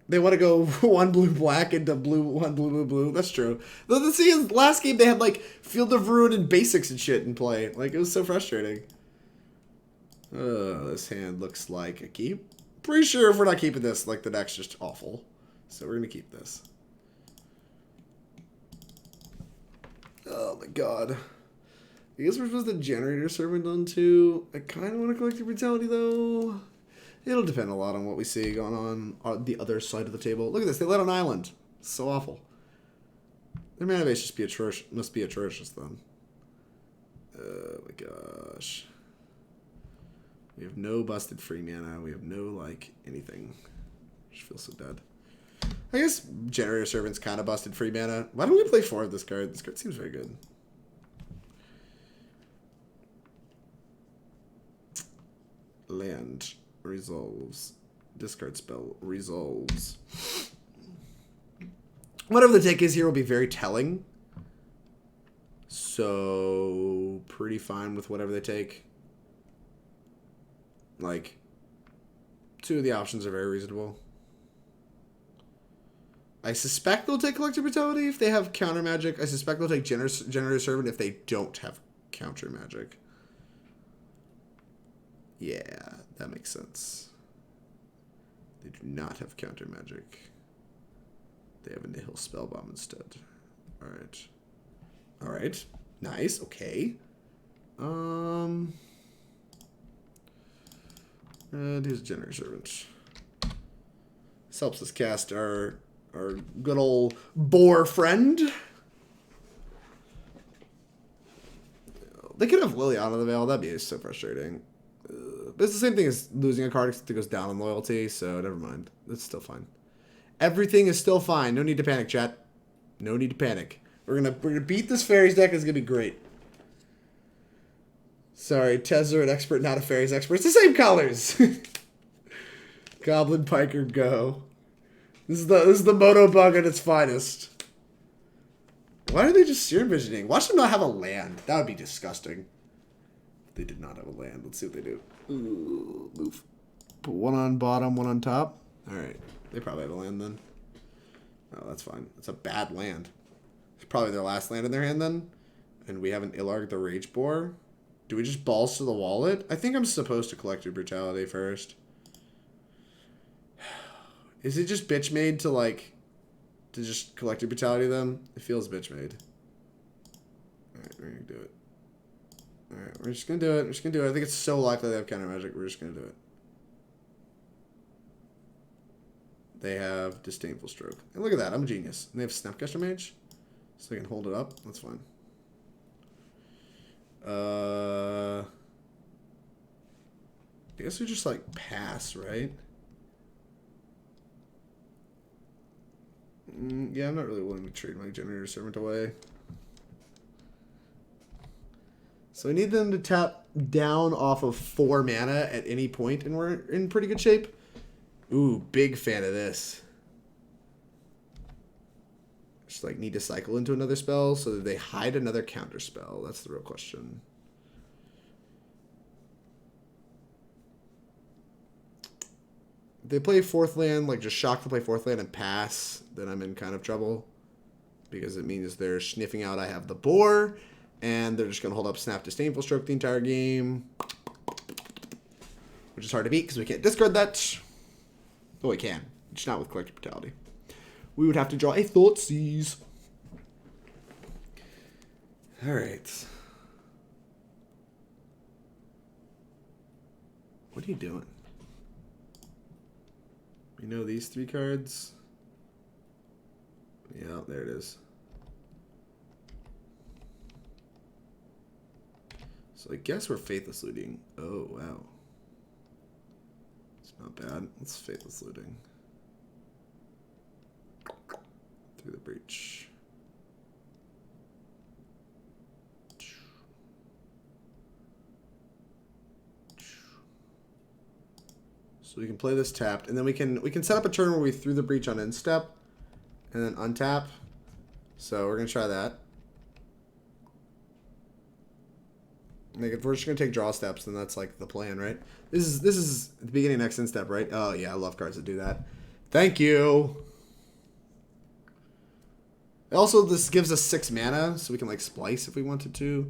They want to go 1 blue black into blue 1 blue blue blue. That's true. Though the thing is, last game they had like Field of Ruin and basics and shit in play. Like it was so frustrating. This hand looks like a keep. Pretty sure if we're not keeping this, like the deck's just awful. So we're gonna keep this. my god. I guess we're supposed to Generator Servant on too. I kind of want to Collective Brutality though. It'll depend a lot on what we see going on the other side of the table. Look at this. They let on Island. It's so awful. Their mana base must be atrocious then. Oh my gosh. We have no busted free mana. We have no, like, anything. I just feel so dead. I guess Generator Servant's kind of busted free mana. Why don't we play 4 of this card? This card seems very good. Land resolves. Discard spell resolves. Whatever the take is here will be very telling. So, pretty fine with whatever they take. Like, 2 of the options are very reasonable. I suspect they'll take Collective Brutality if they have counter magic. I suspect they'll take Generator Servant if they don't have counter magic. Yeah, that makes sense. They do not have counter magic. They have a Nihil Spellbomb instead. Alright. Alright. Nice. Okay. Here's Generator Servant. This helps us cast our good old boar friend. They could have Liliana the Veil. That'd be so frustrating. But it's the same thing as losing a card except it goes down in loyalty, so never mind. It's still fine. Everything is still fine. No need to panic, chat. No need to panic. We're gonna beat this fairies deck. It's gonna be great. Sorry, Tezzler, an expert, not a fairies expert. It's the same colors. Goblin Piker, go. This is the Moto bug at its finest. Why are they just Seer Envisioning? Watch them not have a land. That would be disgusting. They did not have a land. Let's see what they do. Ooh, move. Put 1 on bottom, 1 on top. Alright. They probably have a land then. Oh, that's fine. It's a bad land. It's probably their last land in their hand then. And we have an Ilharg the Raze-Boar. Do we just balls to the wallet? I think I'm supposed to Collective Brutality first. Is it just bitch made to like to just Collective Brutality them? It feels bitch made. Alright, we're gonna do it. Alright, we're just gonna do it. We're just gonna do it. I think it's so likely they have counter magic. We're just gonna do it. They have Disdainful Stroke. And look at that, I'm a genius. And they have Snapcaster Mage. So they can hold it up. That's fine. I guess we just like pass, right? Yeah, I'm not really willing to trade my Generator Servant away. So I need them to tap down off of 4 mana at any point, and we're in pretty good shape. Ooh, big fan of this. Just like need to cycle into another spell so that they hide another counter spell. That's the real question. If they play 4th land, like just shock to play 4th land and pass, then I'm in kind of trouble. Because it means they're sniffing out I have the boar, and they're just going to hold up Snap Disdainful Stroke the entire game. Which is hard to beat because we can't discard that. Oh, we can. Just not with Collective Brutality. We would have to draw a Thoughtseize. Alright. What are you doing? You know these 3 cards? Yeah, there it is. So I guess we're Faithless Looting. Oh, wow. It's not bad. It's Faithless Looting. Through the breach. So we can play this tapped, and then we can set up a turn where we threw the breach on instep, and then untap. So we're gonna try that. Like if we're just gonna take draw steps, then that's like the plan, right? This is the beginning of next instep, right? Oh yeah, I love cards that do that. Thank you. Also, this gives us 6 mana, so we can like splice if we wanted to.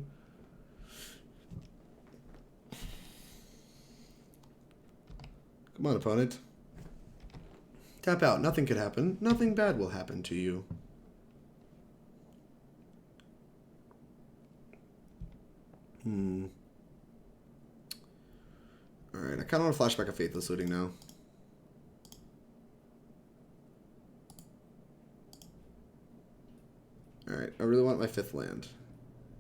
Come on, opponent. Tap out. Nothing could happen. Nothing bad will happen to you. Alright, I kind of want to flashback a Faithless Looting now. Alright, I really want my 5th land.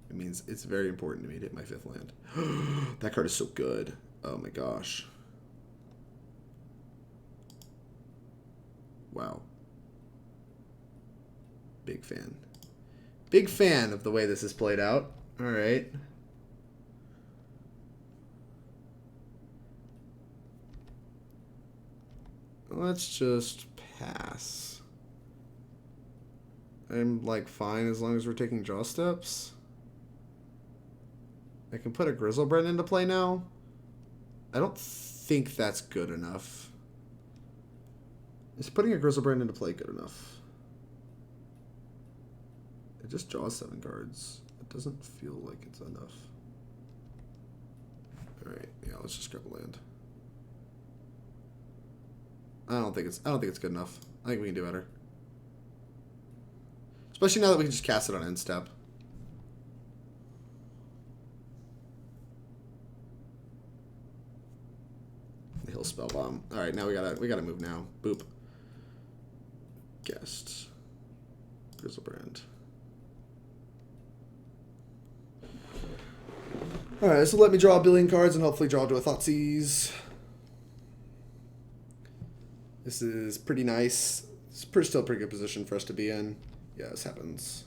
It means it's very important to me to hit my 5th land. That card is so good. Oh my gosh. Wow. Big fan. Big fan of the way this is played out. Alright. Let's just pass. I'm like fine as long as we're taking draw steps. I can put a Griselbrand into play now. I don't think that's good enough. Is putting a Griselbrand into play good enough? It just draws 7 cards. It doesn't feel like it's enough. Alright, yeah, let's just grab a land. I don't think it's good enough. I think we can do better. Especially now that we can just cast it on end step. The Hill Spellbomb. Alright, now we gotta move now. Boop. Cast. Griselbrand. Alright, so let me draw a billion cards and hopefully draw to a Thoughtseize. This is pretty nice. It's still a pretty good position for us to be in. Yeah, this happens.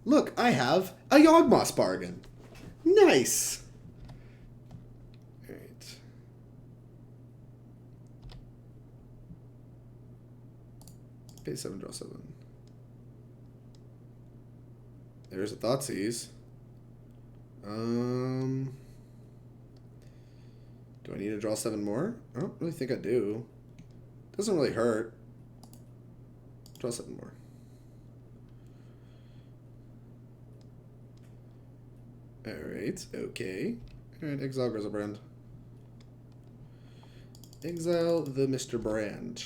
Look, I have a Yawgmoth bargain. Nice. Alright. Pay 7, draw 7. There's a Thoughtseize. Do I need to draw 7 more? I don't really think I do. Doesn't really hurt. Draw 7 more. Alright, okay. Alright, exile Griselbrand. Exile the Mr. Brand.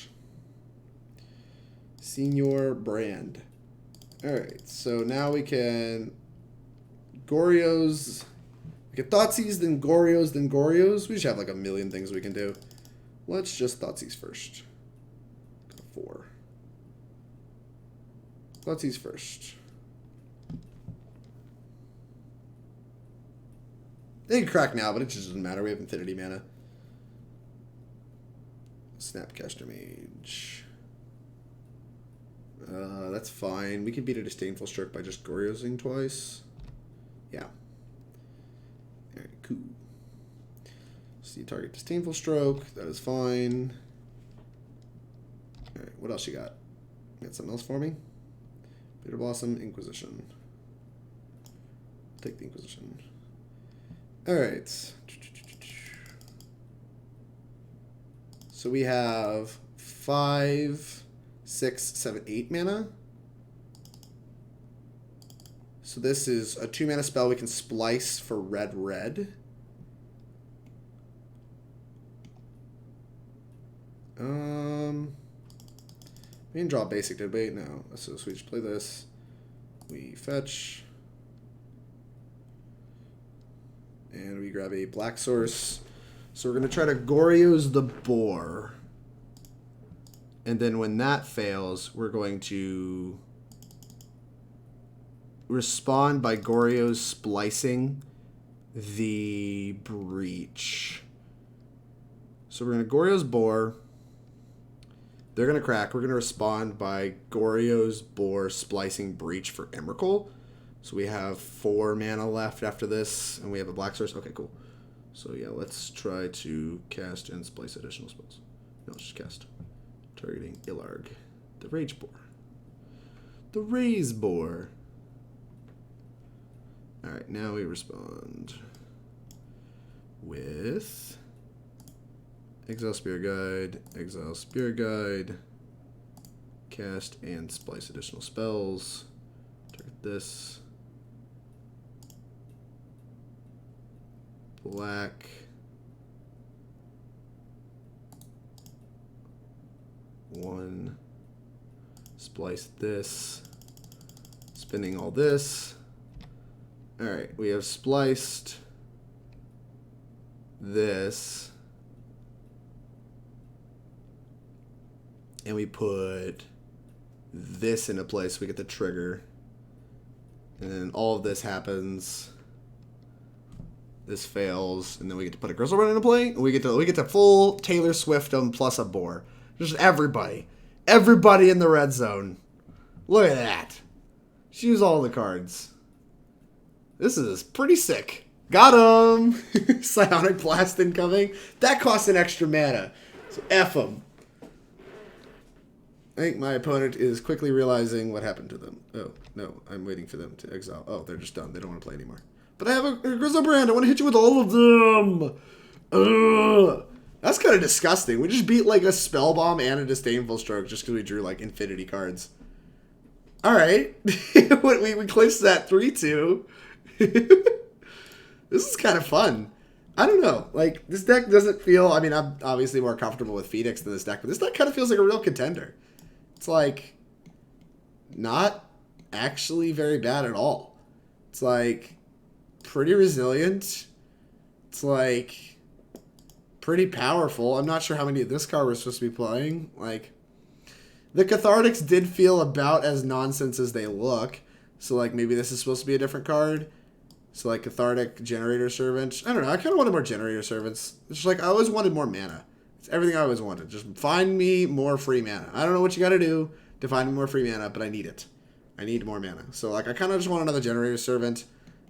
Senior Brand. Alright, so now we can Goryo's. We get Thoughtseize, then Goryo's, then Goryo's. We just have like a million things we can do. Let's just Thoughtseize first. 4. Thoughtseize first. They can crack now, but it just doesn't matter. We have infinity mana. Snapcaster Mage. That's fine. We can beat a Disdainful Stroke by just Goryosing twice. Yeah. Alright, cool. See, target Disdainful Stroke. That is fine. Alright, what else you got? You got something else for me? Bitter Blossom, Inquisition. Take the Inquisition. Alright. So we have 5, 6, 7, 8 mana. So this is a 2 mana spell we can splice for red. We didn't draw basic, did we? No. So we just play this. We fetch. And we grab a black source. So we're going to try to Goryo's the Boar. And then when that fails, we're going to respond by Goryo's splicing the Breach. So we're going to Goryo's Boar. They're going to crack. We're going to respond by Goryo's Boar splicing Breach for Emrakul. So we have 4 mana left after this, and we have a black source. Okay, cool. So yeah, let's try to cast and splice additional spells. No, let's just cast. Targeting Ilharg. The Raze-Boar. The Raze-Boar. Alright, now we respond with Exile Spirit Guide, cast and splice additional spells. Target this. Black. One. Splice this. Spinning all this. All right, we have spliced this. And we put this into place. We get the trigger. And then all of this happens. This fails. And then we get to put a Griselbrand into play. And we get to full Taylor Swift them plus a Boar. Just everybody. Everybody in the red zone. Look at that. She used all the cards. This is pretty sick. Got him! Psionic Blast incoming. That costs an extra mana. So F them. I think my opponent is quickly realizing what happened to them. Oh, no. I'm waiting for them to exile. Oh, they're just done. They don't want to play anymore. But I have a Griselbrand. I want to hit you with all of them. Ugh. That's kind of disgusting. We just beat like a Spell Bomb and a Disdainful Stroke just because we drew like infinity cards. All right. we clinched that 3-2. This is kind of fun. I don't know. Like, this deck doesn't feel... I mean, I'm obviously more comfortable with Phoenix than this deck, but this deck kind of feels like a real contender. It's like not actually very bad at all. It's like pretty resilient. It's like pretty powerful. I'm not sure how many of this card we're supposed to be playing. Like the Cathartics did feel about as nonsense as they look. So like maybe this is supposed to be a different card. So like Cathartic Generator Servant. I don't know. I kind of wanted more Generator Servants. It's just like I always wanted more mana. It's everything I always wanted. Just find me more free mana. I don't know what you got to do to find me more free mana, but I need it. I need more mana. So like I kind of just want another Generator Servant.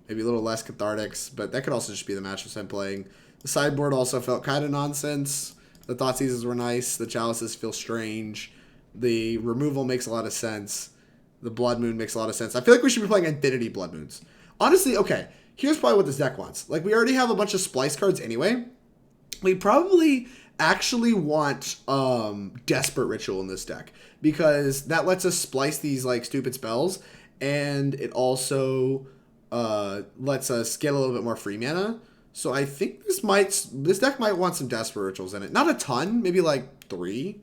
Maybe a little less Cathartics, but that could also just be the matchups I'm playing. The sideboard also felt kind of nonsense. The Thoughtseizes were nice. The Chalices feel strange. The removal makes a lot of sense. The Blood Moon makes a lot of sense. I feel like we should be playing Infinity Blood Moons. Honestly, okay, here's probably what this deck wants. Like, we already have a bunch of Splice cards anyway. We probably actually want Desperate Ritual in this deck because that lets us splice these, like, stupid spells, and it also lets us get a little bit more free mana. So I think this deck might want some Desperate Rituals in it. Not a ton, maybe, like, 3.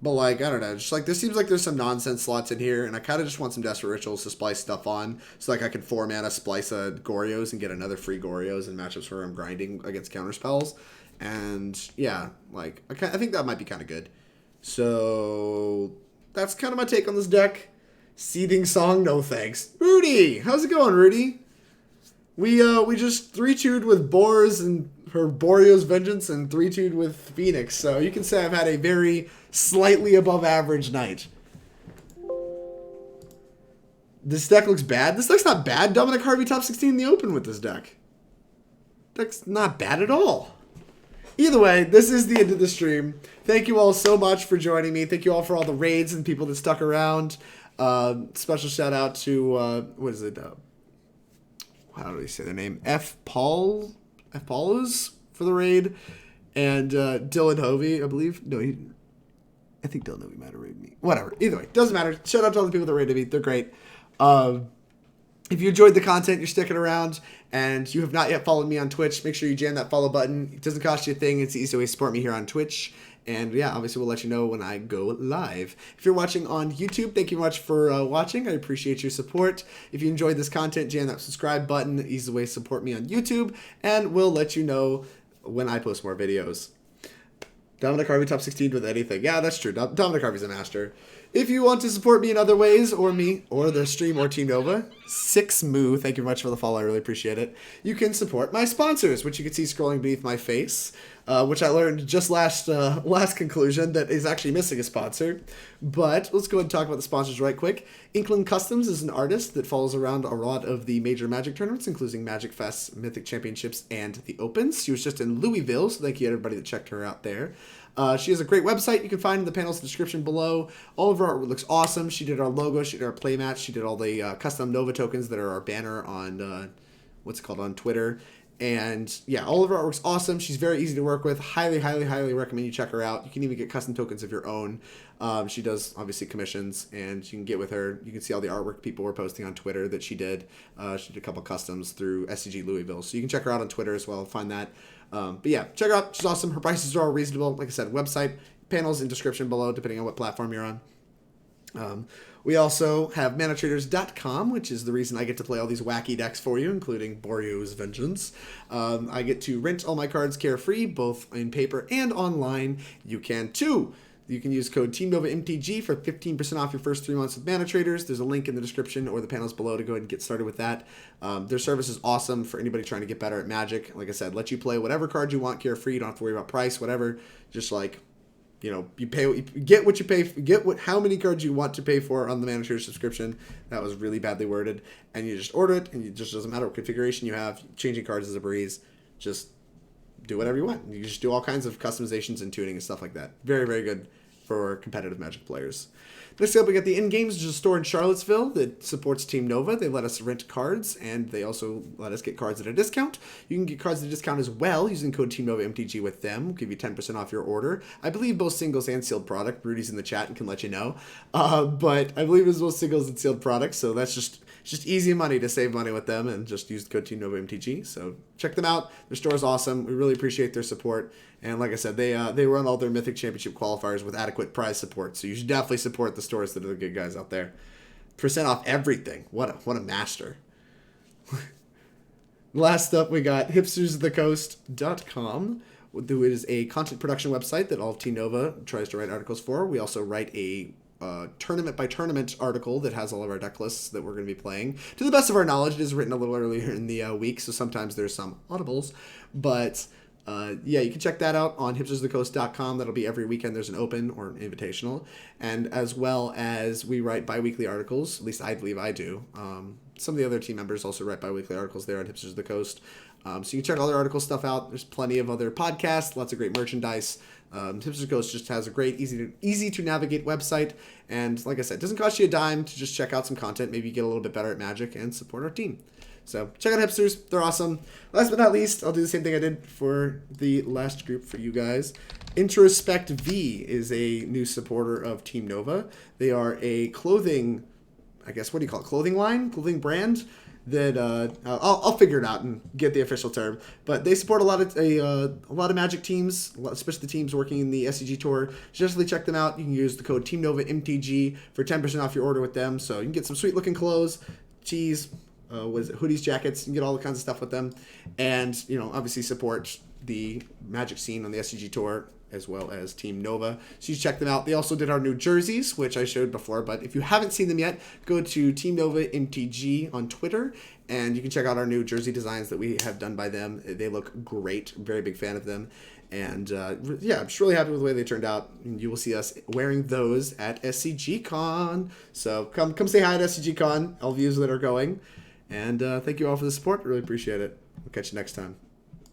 But, like, I don't know. Just, like, there seems like there's some nonsense slots in here, and I kind of just want some Desperate Rituals to splice stuff on. So, like, I can 4-mana splice a Goryos and get another free Goryos in matchups where I'm grinding against counterspells. And, yeah, like, I think that might be kind of good. So, that's kind of my take on this deck. Seething Song, no thanks. Rudy! How's it going, Rudy? We just 3-2'd with Boars and her Boaryo's Vengeance and 3-2'd with Phoenix. So you can say I've had a very slightly above average night. This deck looks bad. This deck's not bad. Dominic Harvey top 16 in the open with this deck. Deck's not bad at all. Either way, this is the end of the stream. Thank you all so much for joining me. Thank you all for all the raids and people that stuck around. Special shout out to, what is it? How do we say their name? F. Paulos for the raid. And Dylan Hovey, I believe. No, I think Dylan Hovey might have raided me. Whatever. Either way, doesn't matter. Shout out to all the people that raided me. They're great. If you enjoyed the content, you're sticking around, and you have not yet followed me on Twitch, make sure you jam that follow button. It doesn't cost you a thing. It's the easiest way to support me here on Twitch. And yeah, obviously we'll let you know when I go live. If you're watching on YouTube, thank you much for watching. I appreciate your support. If you enjoyed this content, jam that subscribe button. Easy way to support me on YouTube. And we'll let you know when I post more videos. Dominic Harvey top 16 with anything. Yeah, that's true. Dominic Harvey's a master. If you want to support me in other ways, or me, or the stream, or Team Nova, 6moo, thank you very much for the follow, I really appreciate it. You can support my sponsors, which you can see scrolling beneath my face, which I learned just last conclusion that is actually missing a sponsor. But let's go ahead and talk about the sponsors right quick. Inklin Customs is an artist that follows around a lot of the major Magic tournaments, including Magic Fest, Mythic Championships, and the Opens. She was just in Louisville, so thank you to everybody that checked her out there. She has a great website you can find in the panels description below. All of her art looks awesome. She did our logo, she did our playmat, she did all the custom Nova tokens that are our banner on, what's it called, on Twitter. And yeah, all of her artwork's awesome. She's very easy to work with. Highly, highly, highly recommend you check her out. You can even get custom tokens of your own. She does, obviously, commissions, and you can get with her. You can see all the artwork people were posting on Twitter that she did. She did a couple customs through SCG Louisville. So you can check her out on Twitter as well. Find that. But yeah, check her out. She's awesome. Her prices are all reasonable. Like I said, website, panels in description below, depending on what platform you're on. We also have manatraders.com, which is the reason I get to play all these wacky decks for you, including Boaryo's Vengeance. I get to rent all my cards carefree, both in paper and online. You can too. You can use code TeamNovaMTG for 15% off your first 3 months with Mana Traders. There's a link in the description or the panels below to go ahead and get started with that. Their service is awesome for anybody trying to get better at Magic. Like I said, let you play whatever card you want carefree. You don't have to worry about price, whatever. Just like, you know, you get what you pay, how many cards you want to pay for on the Mana Trader subscription. That was really badly worded. And you just order it, and it just doesn't matter what configuration you have. Changing cards is a breeze. Just do whatever you want. You just do all kinds of customizations and tuning and stuff like that. Very, very good for competitive Magic players. Next up, we got the In-Games, which is a store in Charlottesville that supports Team Nova. They let us rent cards, and they also let us get cards at a discount. You can get cards at a discount as well using code TeamNovaMTG with them. We'll give you 10% off your order. I believe both singles and sealed product. Rudy's in the chat and can let you know. But I believe it's both singles and sealed products, so that's just easy money to save money with them, and just use the code TeamNovaMTG. So check them out. Their store is awesome. We really appreciate their support. And like I said, they run all their Mythic Championship qualifiers with adequate prize support. So you should definitely support the stores that are the good guys out there. Percent off everything. What a master. Last up, we got hipstersofthecoast.com, who is a content production website that all of Team Nova tries to write articles for. We also write a tournament by tournament article that has all of our deck lists that we're going to be playing. To the best of our knowledge, it is written a little earlier in the week, so sometimes there's some audibles. But yeah, you can check that out on hipstersofthecoast.com. That'll be every weekend. There's an open or an invitational. And as well as we write bi-weekly articles, at least I believe I do. Some of the other team members also write bi-weekly articles there on Hipsters of the Coast. So you can check all their article stuff out. There's plenty of other podcasts, lots of great merchandise. Hipsters of the Coast just has a great, easy to navigate website. And like I said, it doesn't cost you a dime to just check out some content. Maybe get a little bit better at Magic and support our team. So check out Hipsters. They're awesome. Last but not least, I'll do the same thing I did for the last group for you guys. IntrospectV is a new supporter of Team Nova. They are a clothing, I guess, what do you call it? Clothing line? Clothing brand? That I'll figure it out and get the official term. But they support a lot of Magic teams, especially the teams working in the SCG Tour. Just definitely check them out. You can use the code TeamNovaMTG for 10% off your order with them. So you can get some sweet looking clothes, tees, hoodies, jackets. You can get all the kinds of stuff with them. And, you know, obviously support the Magic scene on the SCG Tour as well as Team Nova. So you check them out. They also did our new jerseys, which I showed before, but if you haven't seen them yet, go to Team Nova MTG on Twitter, and you can check out our new jersey designs that we have done by them. They look great. Very big fan of them. And yeah, I'm just really happy with the way they turned out. You will see us wearing those at SCG Con. So come say hi at SCG Con, all of you that are going. And thank you all for the support. Really appreciate it. We'll catch you next time.